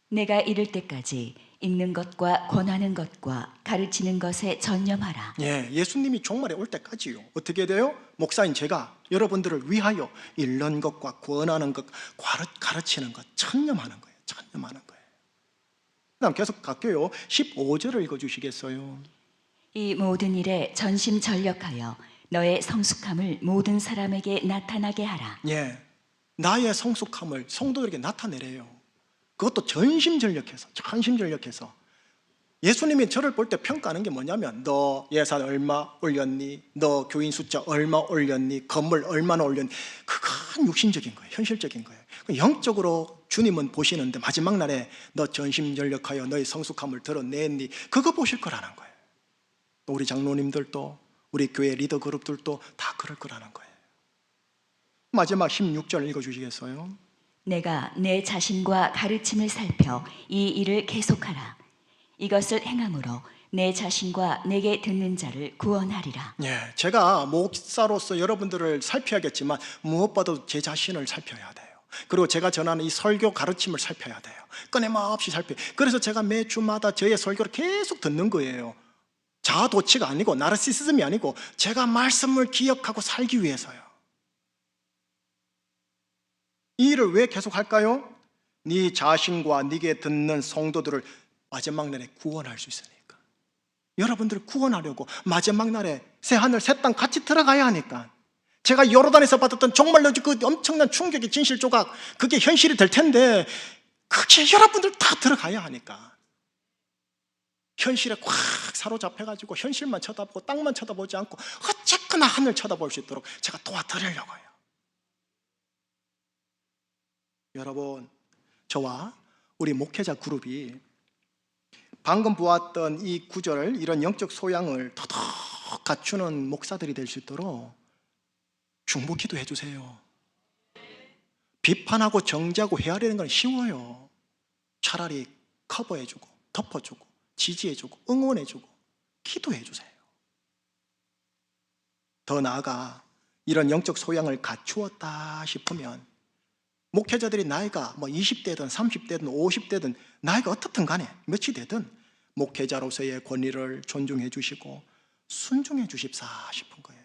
내가 이를 때까지 읽는 것과 권하는 것과 가르치는 것에 전념하라. 예, 예수님이 종말에 올 때까지요. 어떻게 돼요? 목사인 제가 여러분들을 위하여 읽는 것과 권하는 것, 가르치는 것 전념하는 거예요. 전념하는 거예요. 그 다음 계속 갈게요. 15절을 읽어주시겠어요? 이 모든 일에 전심전력하여 너의 성숙함을 모든 사람에게 나타나게 하라. 예, 나의 성숙함을 성도들에게 나타내래요. 그것도 전심전력해서, 전심전력해서. 예수님이 저를 볼 때 평가하는 게 뭐냐면 너 예산 얼마 올렸니? 너 교인 숫자 얼마 올렸니? 건물 얼마나 올렸니? 그건 육신적인 거예요. 현실적인 거예요. 영적으로 주님은 보시는데 마지막 날에 너 전심전력하여 너의 성숙함을 드러냈니? 그거 보실 거라는 거예요. 또 우리 장로님들도 우리 교회 리더 그룹들도 다 그럴 거라는 거예요. 마지막 16절 읽어주시겠어요? 내가 내 자신과 가르침을 살펴 이 일을 계속하라. 이것을 행함으로 내 자신과 내게 듣는 자를 구원하리라. 예, 제가 목사로서 여러분들을 살펴야겠지만 무엇보다도 제 자신을 살펴야 돼요. 그리고 제가 전하는 이 설교 가르침을 살펴야 돼요. 끊임없이 살펴요. 그래서 제가 매주마다 저의 설교를 계속 듣는 거예요. 자아도취가 아니고 나르시시즘이 아니고 제가 말씀을 기억하고 살기 위해서요. 이 일을 왜 계속 할까요? 네 자신과 네게 듣는 성도들을 마지막 날에 구원할 수 있으니까. 여러분들을 구원하려고 마지막 날에 새하늘 새 땅 같이 들어가야 하니까. 제가 요르단에서 받았던 정말로 그 엄청난 충격의 진실 조각, 그게 현실이 될 텐데 그게 여러분들 다 들어가야 하니까. 현실에 꽉 사로잡혀가지고 현실만 쳐다보고 땅만 쳐다보지 않고 어쨌건 뜨거나 하늘 쳐다볼 수 있도록 제가 도와드리려고요. 여러분, 저와 우리 목회자 그룹이 방금 보았던 이 구절, 이런 영적 소양을 더더욱 갖추는 목사들이 될 수 있도록 중보 기도해 주세요. 비판하고 정죄하고 헤아리는 건 쉬워요. 차라리 커버해주고 덮어주고 지지해주고 응원해주고 기도해주세요. 더 나아가 이런 영적 소양을 갖추었다 싶으면 목회자들이 나이가 20대든 30대든 50대든 나이가 어떻든 간에 몇이 되든 목회자로서의 권위를 존중해 주시고 순종해 주십사 싶은 거예요.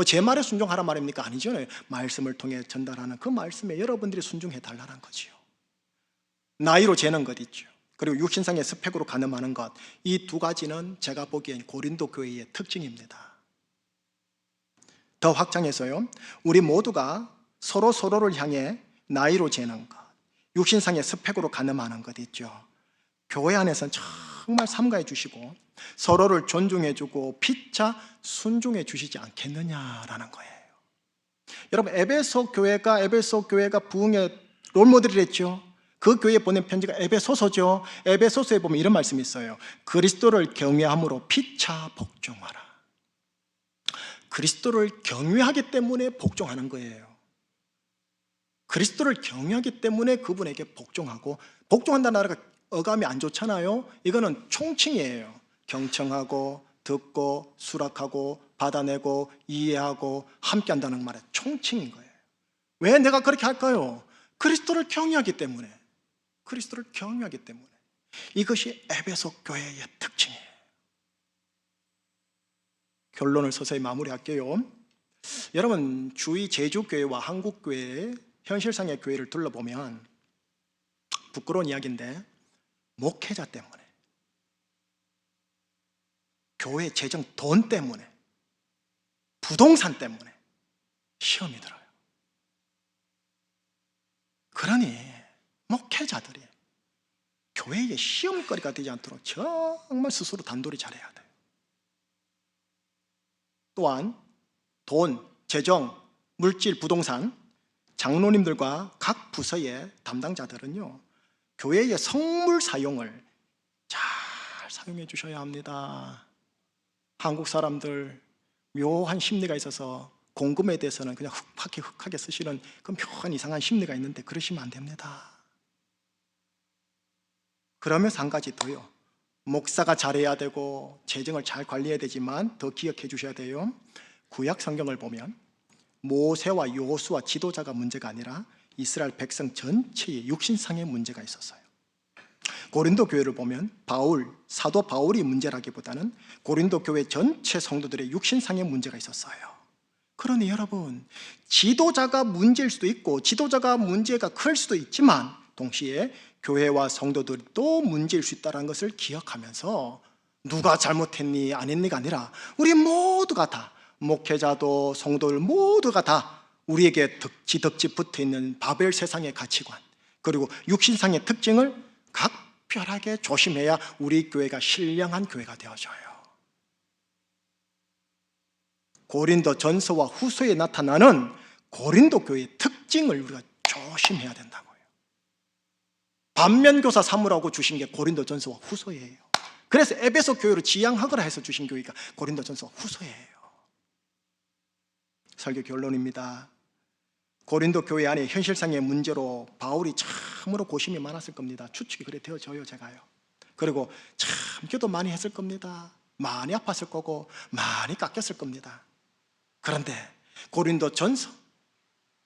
제 말에 순종하란 말입니까? 아니잖아요. 말씀을 통해 전달하는 그 말씀에 여러분들이 순종해 달라는 거지요. 나이로 재는 것 있죠. 그리고 육신상의 스펙으로 가늠하는 것, 이 두 가지는 제가 보기엔 고린도 교회의 특징입니다. 더 확장해서요, 우리 모두가 서로를 향해 나이로 재는 것, 육신상의 스펙으로 가늠하는 것 있죠. 교회 안에서는 정말 삼가해 주시고 서로를 존중해 주고 피차 순종해 주시지 않겠느냐라는 거예요. 여러분, 에베소 교회가 부흥의 롤모델이랬죠. 그 교회에 보낸 편지가 에베소서죠. 에베소서에 보면 이런 말씀이 있어요. 그리스도를 경외함으로 피차 복종하라. 그리스도를 경외하기 때문에 복종하는 거예요. 그리스도를 경외하기 때문에 그분에게 복종하고, 복종한다는 나라가 어감이 안 좋잖아요. 이거는 총칭이에요. 경청하고 듣고 수락하고 받아내고 이해하고 함께한다는 말의 총칭인 거예요. 왜 내가 그렇게 할까요? 그리스도를 경외하기 때문에. 그리스도를 경외하기 때문에. 이것이 에베소 교회의 특징이에요. 결론을 서서히 마무리할게요. 여러분, 주위 제주교회와 한국교회의 현실상의 교회를 둘러보면 부끄러운 이야기인데 목회자 때문에, 교회 재정 돈 때문에, 부동산 때문에 시험이 들어요. 그러니 목회자들이 교회의 시험거리가 되지 않도록 정말 스스로 단돌이 잘해야 돼요. 또한 돈, 재정, 물질, 부동산, 장로님들과 각 부서의 담당자들은요, 교회의 성물 사용을 잘 사용해 주셔야 합니다. 한국 사람들 묘한 심리가 있어서 공금에 대해서는 그냥 흑하게 쓰시는 그 묘한 이상한 심리가 있는데 그러시면 안 됩니다. 그러면서 한 가지 더요. 목사가 잘해야 되고 재정을 잘 관리해야 되지만 더 기억해 주셔야 돼요. 구약 성경을 보면 모세와 여호수아 지도자가 문제가 아니라 이스라엘 백성 전체의 육신상의 문제가 있었어요. 고린도 교회를 보면 사도 바울이 문제라기보다는 고린도 교회 전체 성도들의 육신상의 문제가 있었어요. 그러니 여러분, 지도자가 문제일 수도 있고 지도자가 문제가 클 수도 있지만 동시에 교회와 성도들이 또 문제일 수 있다는 것을 기억하면서 누가 잘못했니 안 했니가 아니라 우리 모두가 다, 목회자도 성도들 모두가 다 우리에게 덕지 붙어있는 바벨 세상의 가치관, 그리고 육신상의 특징을 각별하게 조심해야 우리 교회가 신령한 교회가 되어져요. 고린도 전서와 후서에 나타나는 고린도 교회의 특징을 우리가 조심해야 된다고요. 반면교사 삼으라고 주신 게 고린도 전서와 후서예요. 그래서 에베소 교회로 지향하거라 해서 주신 교회가 고린도 전서와 후서예요. 설교 결론입니다. 고린도 교회 안에 현실상의 문제로 바울이 참으로 고심이 많았을 겁니다. 추측이 그래 되어져요, 제가요. 그리고 참 기도 많이 했을 겁니다. 많이 아팠을 거고 많이 깎였을 겁니다. 그런데 고린도 전서,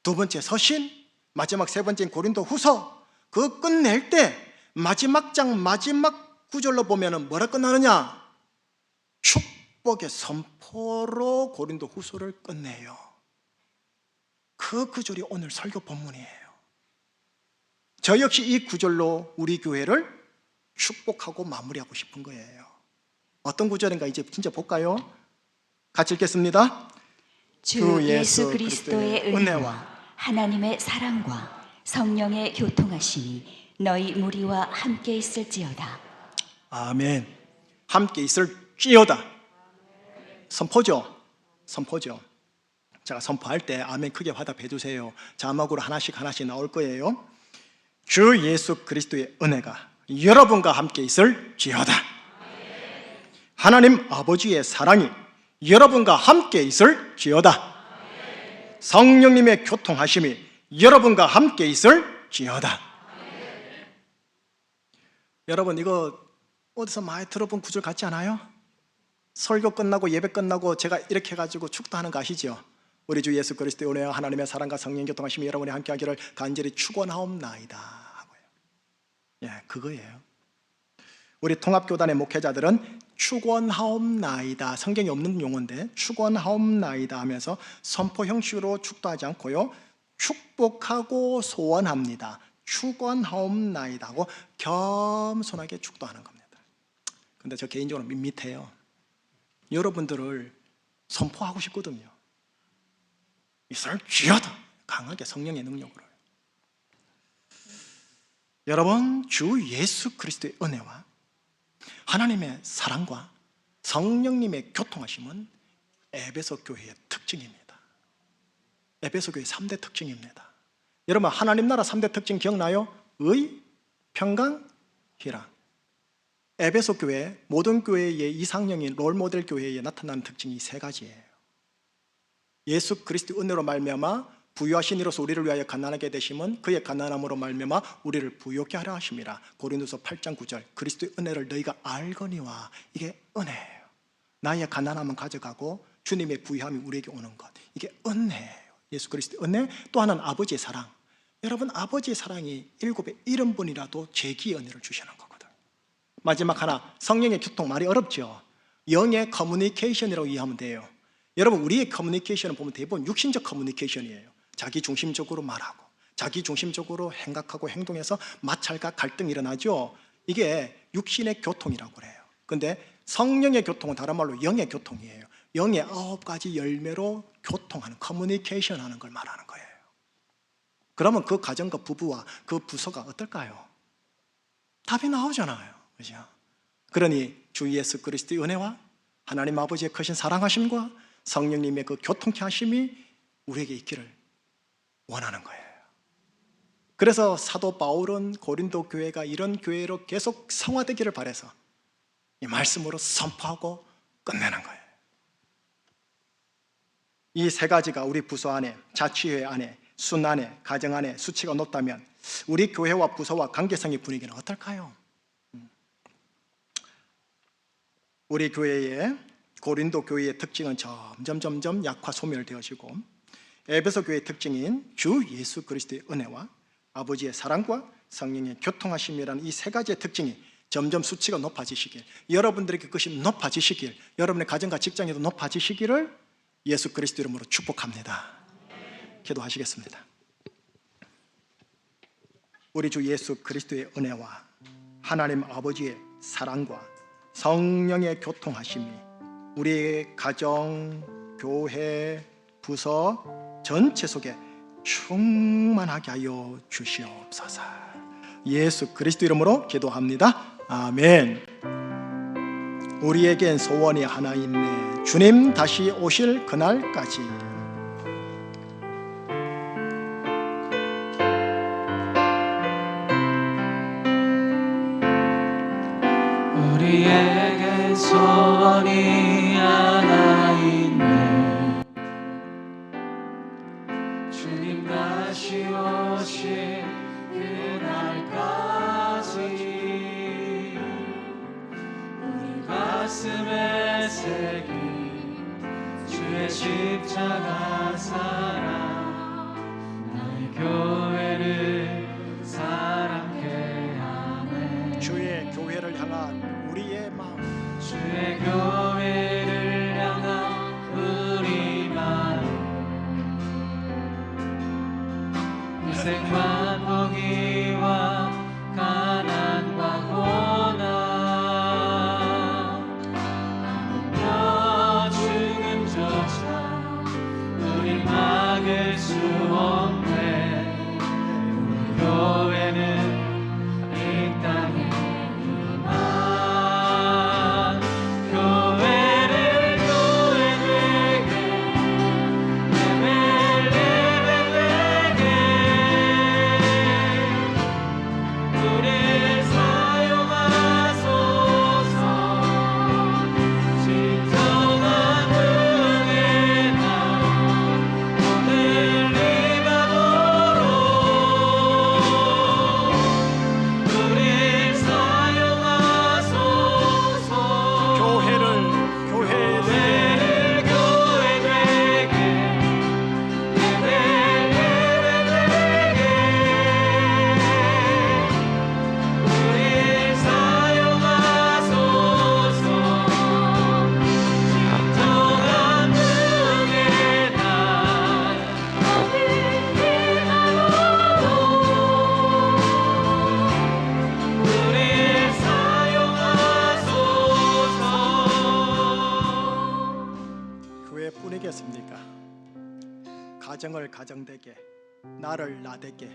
두 번째 서신, 마지막 세 번째인 고린도 후서, 그 끝낼 때 마지막 장 마지막 구절로 보면은 뭐라 끝나느냐? 축복의 선포로 고린도 후서를 끝내요. 그 구절이 오늘 설교 본문이에요. 저 역시 이 구절로 우리 교회를 축복하고 마무리하고 싶은 거예요. 어떤 구절인가 이제 진짜 볼까요? 같이 읽겠습니다. 주 예수 그리스도의 은혜와 하나님의 사랑과 성령의 교통하심이 너희 무리와 함께 있을지어다. 아멘. 함께 있을지어다. 선포죠. 선포죠. 제가 선포할 때 아멘 크게 화답해 주세요. 자막으로 하나씩 나올 거예요. 주 예수 그리스도의 은혜가 여러분과 함께 있을지어다. 하나님 아버지의 사랑이 여러분과 함께 있을지어다. 성령님의 교통하심이 여러분과 함께 있을지어다. 여러분, 이거 어디서 많이 들어본 구절 같지 않아요? 설교 끝나고 예배 끝나고 제가 이렇게 해가지고 축도하는 거 아시죠? 우리 주 예수 그리스도의 은혜와 하나님의 사랑과 성령 교통하심이 여러분이 함께 하기를 간절히 축원하옵나이다 하고요. 예, 그거예요. 우리 통합교단의 목회자들은 축원하옵나이다, 성경이 없는 용어인데 축원하옵나이다 하면서 선포 형식으로 축도하지 않고요, 축복하고 소원합니다. 축원하옵나이다 하고 겸손하게 축도하는 겁니다. 근데 저 개인적으로 밋밋해요. 여러분들을 선포하고 싶거든요. 있을지어다, 강하게 성령의 능력으로. 여러분, 주 예수 그리스도의 은혜와 하나님의 사랑과 성령님의 교통하심은 에베소 교회의 특징입니다. 에베소 교회의 3대 특징입니다. 여러분, 하나님 나라 3대 특징 기억나요? 의, 평강, 희락. 에베소 교회, 모든 교회의 이상형인 롤모델 교회에 나타나는 특징이 3가지예요. 예수 그리스도 은혜로 말미암아 부유하신 이로서 우리를 위하여 가난하게 되심은 그의 가난함으로 말미암아 우리를 부유하게 하려 하심이라. 고린도서 8장 9절, 그리스도의 은혜를 너희가 알거니와. 이게 은혜예요. 나의 가난함은 가져가고 주님의 부유함이 우리에게 오는 것, 이게 은혜예요. 예수 그리스도의 은혜. 또 하나는 아버지의 사랑. 여러분, 아버지의 사랑이 7의 1원분이라도 제기의 은혜를 주시는 거거든요. 마지막 하나, 성령의 교통. 말이 어렵죠? 영의 커뮤니케이션이라고 이해하면 돼요. 여러분, 우리의 커뮤니케이션을 보면 대부분 육신적 커뮤니케이션이에요. 자기 중심적으로 말하고 자기 중심적으로 생각하고 행동해서 마찰과 갈등이 일어나죠. 이게 육신의 교통이라고 그래요. 근데 성령의 교통은 다른 말로 영의 교통이에요. 영의 9가지 열매로 교통하는, 커뮤니케이션 하는 걸 말하는 거예요. 그러면 그 가정과 부부와 그 부서가 어떨까요? 답이 나오잖아요. 그죠? 그러니 주 예수 그리스도의 은혜와 하나님 아버지의 크신 사랑하심과 성령님의 그 교통케 하심이 우리에게 있기를 원하는 거예요. 그래서 사도 바울은 고린도 교회가 이런 교회로 계속 성화되기를 바라서 이 말씀으로 선포하고 끝내는 거예요. 이 3가지가 우리 부서 안에, 자치회 안에, 순 안에, 가정 안에 수치가 높다면 우리 교회와 부서와 관계성의 분위기는 어떨까요? 우리 교회의, 고린도 교회의 특징은 점점 약화 소멸되어지고, 에베소 교회의 특징인 주 예수 그리스도의 은혜와 아버지의 사랑과 성령의 교통하심이라는 이 3가지의 특징이 점점 수치가 높아지시길, 여러분들에게 그것이 높아지시길, 여러분의 가정과 직장에도 높아지시기를 예수 그리스도 이름으로 축복합니다. 기도하시겠습니다. 우리 주 예수 그리스도의 은혜와 하나님 아버지의 사랑과 성령의 교통하심이 우리의 가정, 교회, 부서 전체 속에 충만하게 하여 주시옵소서. 예수 그리스도 이름으로 기도합니다. 아멘. 우리에겐 소원이 하나 있네. 주님 다시 오실 그날까지. 우리에게 소원이 하나 있네. 주님 다시 오실 그날까지 우리 가슴에 새긴 주의 십자가 사랑, 나의 교회를 사랑케 하네. 주의 교회를 향한 우리의 마음, 주의 교회를 향한 우리 마음, 희생과 포기와 가난과 고난, 아무도 죽음조차 우리 막을 어떻겠습니까? 가정을 가정되게, 나를 나되게,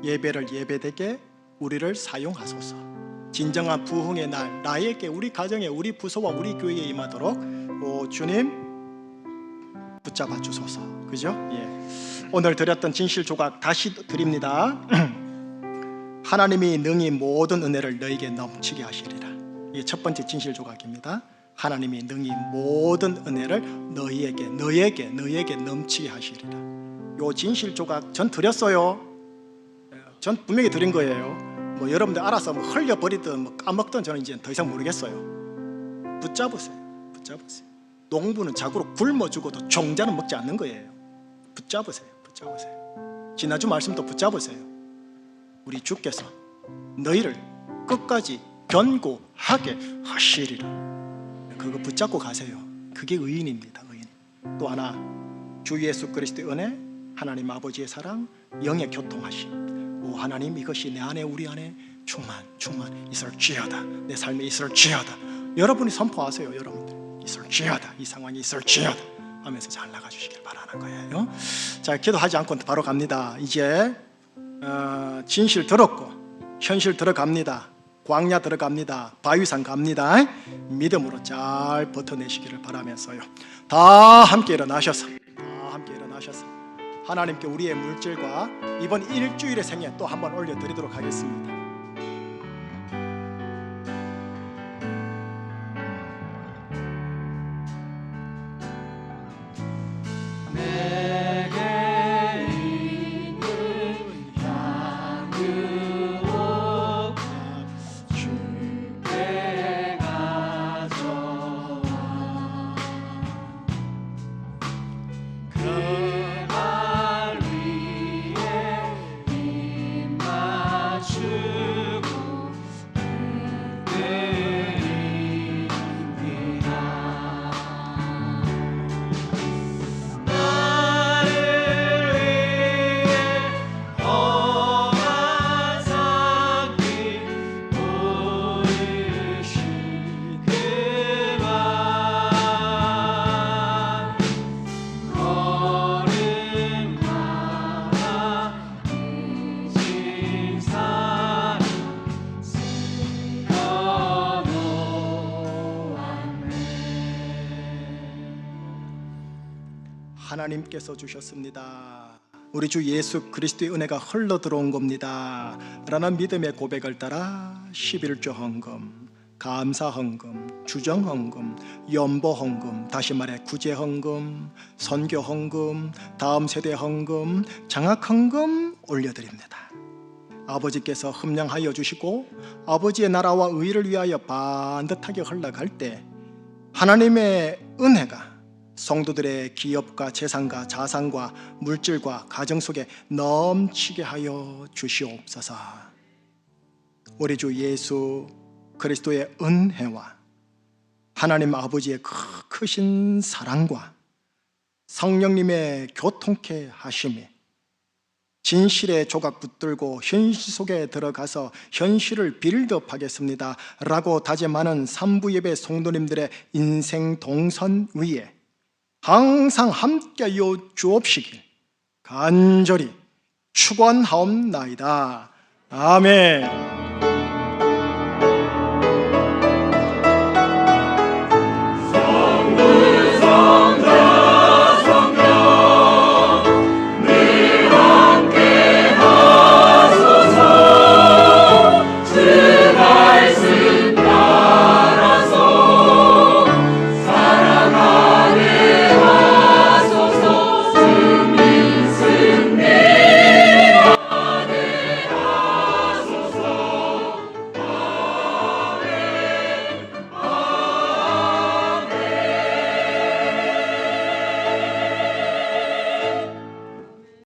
예배를 예배되게 우리를 사용하소서. 진정한 부흥의 날 나에게, 우리 가정에, 우리 부서와 우리 교회에 임하도록 주님 붙잡아 주소서. 그죠? 예. 오늘 드렸던 진실 조각 다시 드립니다. 하나님이 능히 모든 은혜를 너에게 넘치게 하시리라. 이게 첫 번째 진실 조각입니다. 하나님이 능히 모든 은혜를 너에게 넘치게 하시리라. 요 진실 조각 전 드렸어요. 전 분명히 드린 거예요. 뭐 여러분들 알아서 뭐 흘려버리든 뭐 까먹든 저는 이제 더 이상 모르겠어요. 붙잡으세요. 농부는 자고로 굶어 죽어도 종자는 먹지 않는 거예요. 붙잡으세요. 지난주 말씀도 붙잡으세요. 우리 주께서 너희를 끝까지 견고하게 하시리라. 그거 붙잡고 가세요. 그게 의인입니다. 의인. 또 하나, 주 예수 그리스도의 은혜, 하나님 아버지의 사랑, 영의 교통하심. 오 하나님, 이것이 내 안에, 우리 안에 충만 있을지어다. 내 삶에 있을지어다. 여러분이 선포하세요. 여러분들 있을지어다. 이 상황이 있을지어다 하면서 잘 나가주시길 바라는 거예요. 자, 기도하지 않고 바로 갑니다. 이제 진실 들었고 현실 들어갑니다. 광야 들어갑니다. 바위산 갑니다. 믿음으로 잘 버텨내시기를 바라면서요. 다 함께 일어나셔서 하나님께 우리의 물질과 이번 일주일의 생애 또 한번 올려드리도록 하겠습니다. 하나님께서 주셨습니다. 우리 주 예수 그리스도의 은혜가 흘러 들어온 겁니다 라는 믿음의 고백을 따라 11조 헌금, 감사 헌금, 주정 헌금, 연보 헌금, 다시 말해 구제 헌금, 선교 헌금, 다음 세대 헌금, 장학 헌금 올려드립니다. 아버지께서 흠량하여 주시고 아버지의 나라와 의를 위하여 반듯하게 흘러갈 때 하나님의 은혜가 성도들의 기업과 재산과 자산과 물질과 가정 속에 넘치게 하여 주시옵소서. 우리 주 예수 그리스도의 은혜와 하나님 아버지의 크신 사랑과 성령님의 교통케 하심이 진실의 조각 붙들고 현실 속에 들어가서 현실을 빌드업하겠습니다 라고 다짐하는 삼부예배 성도님들의 인생 동선 위에 항상 함께하여 주옵시길 간절히 축원하옵나이다. 아멘.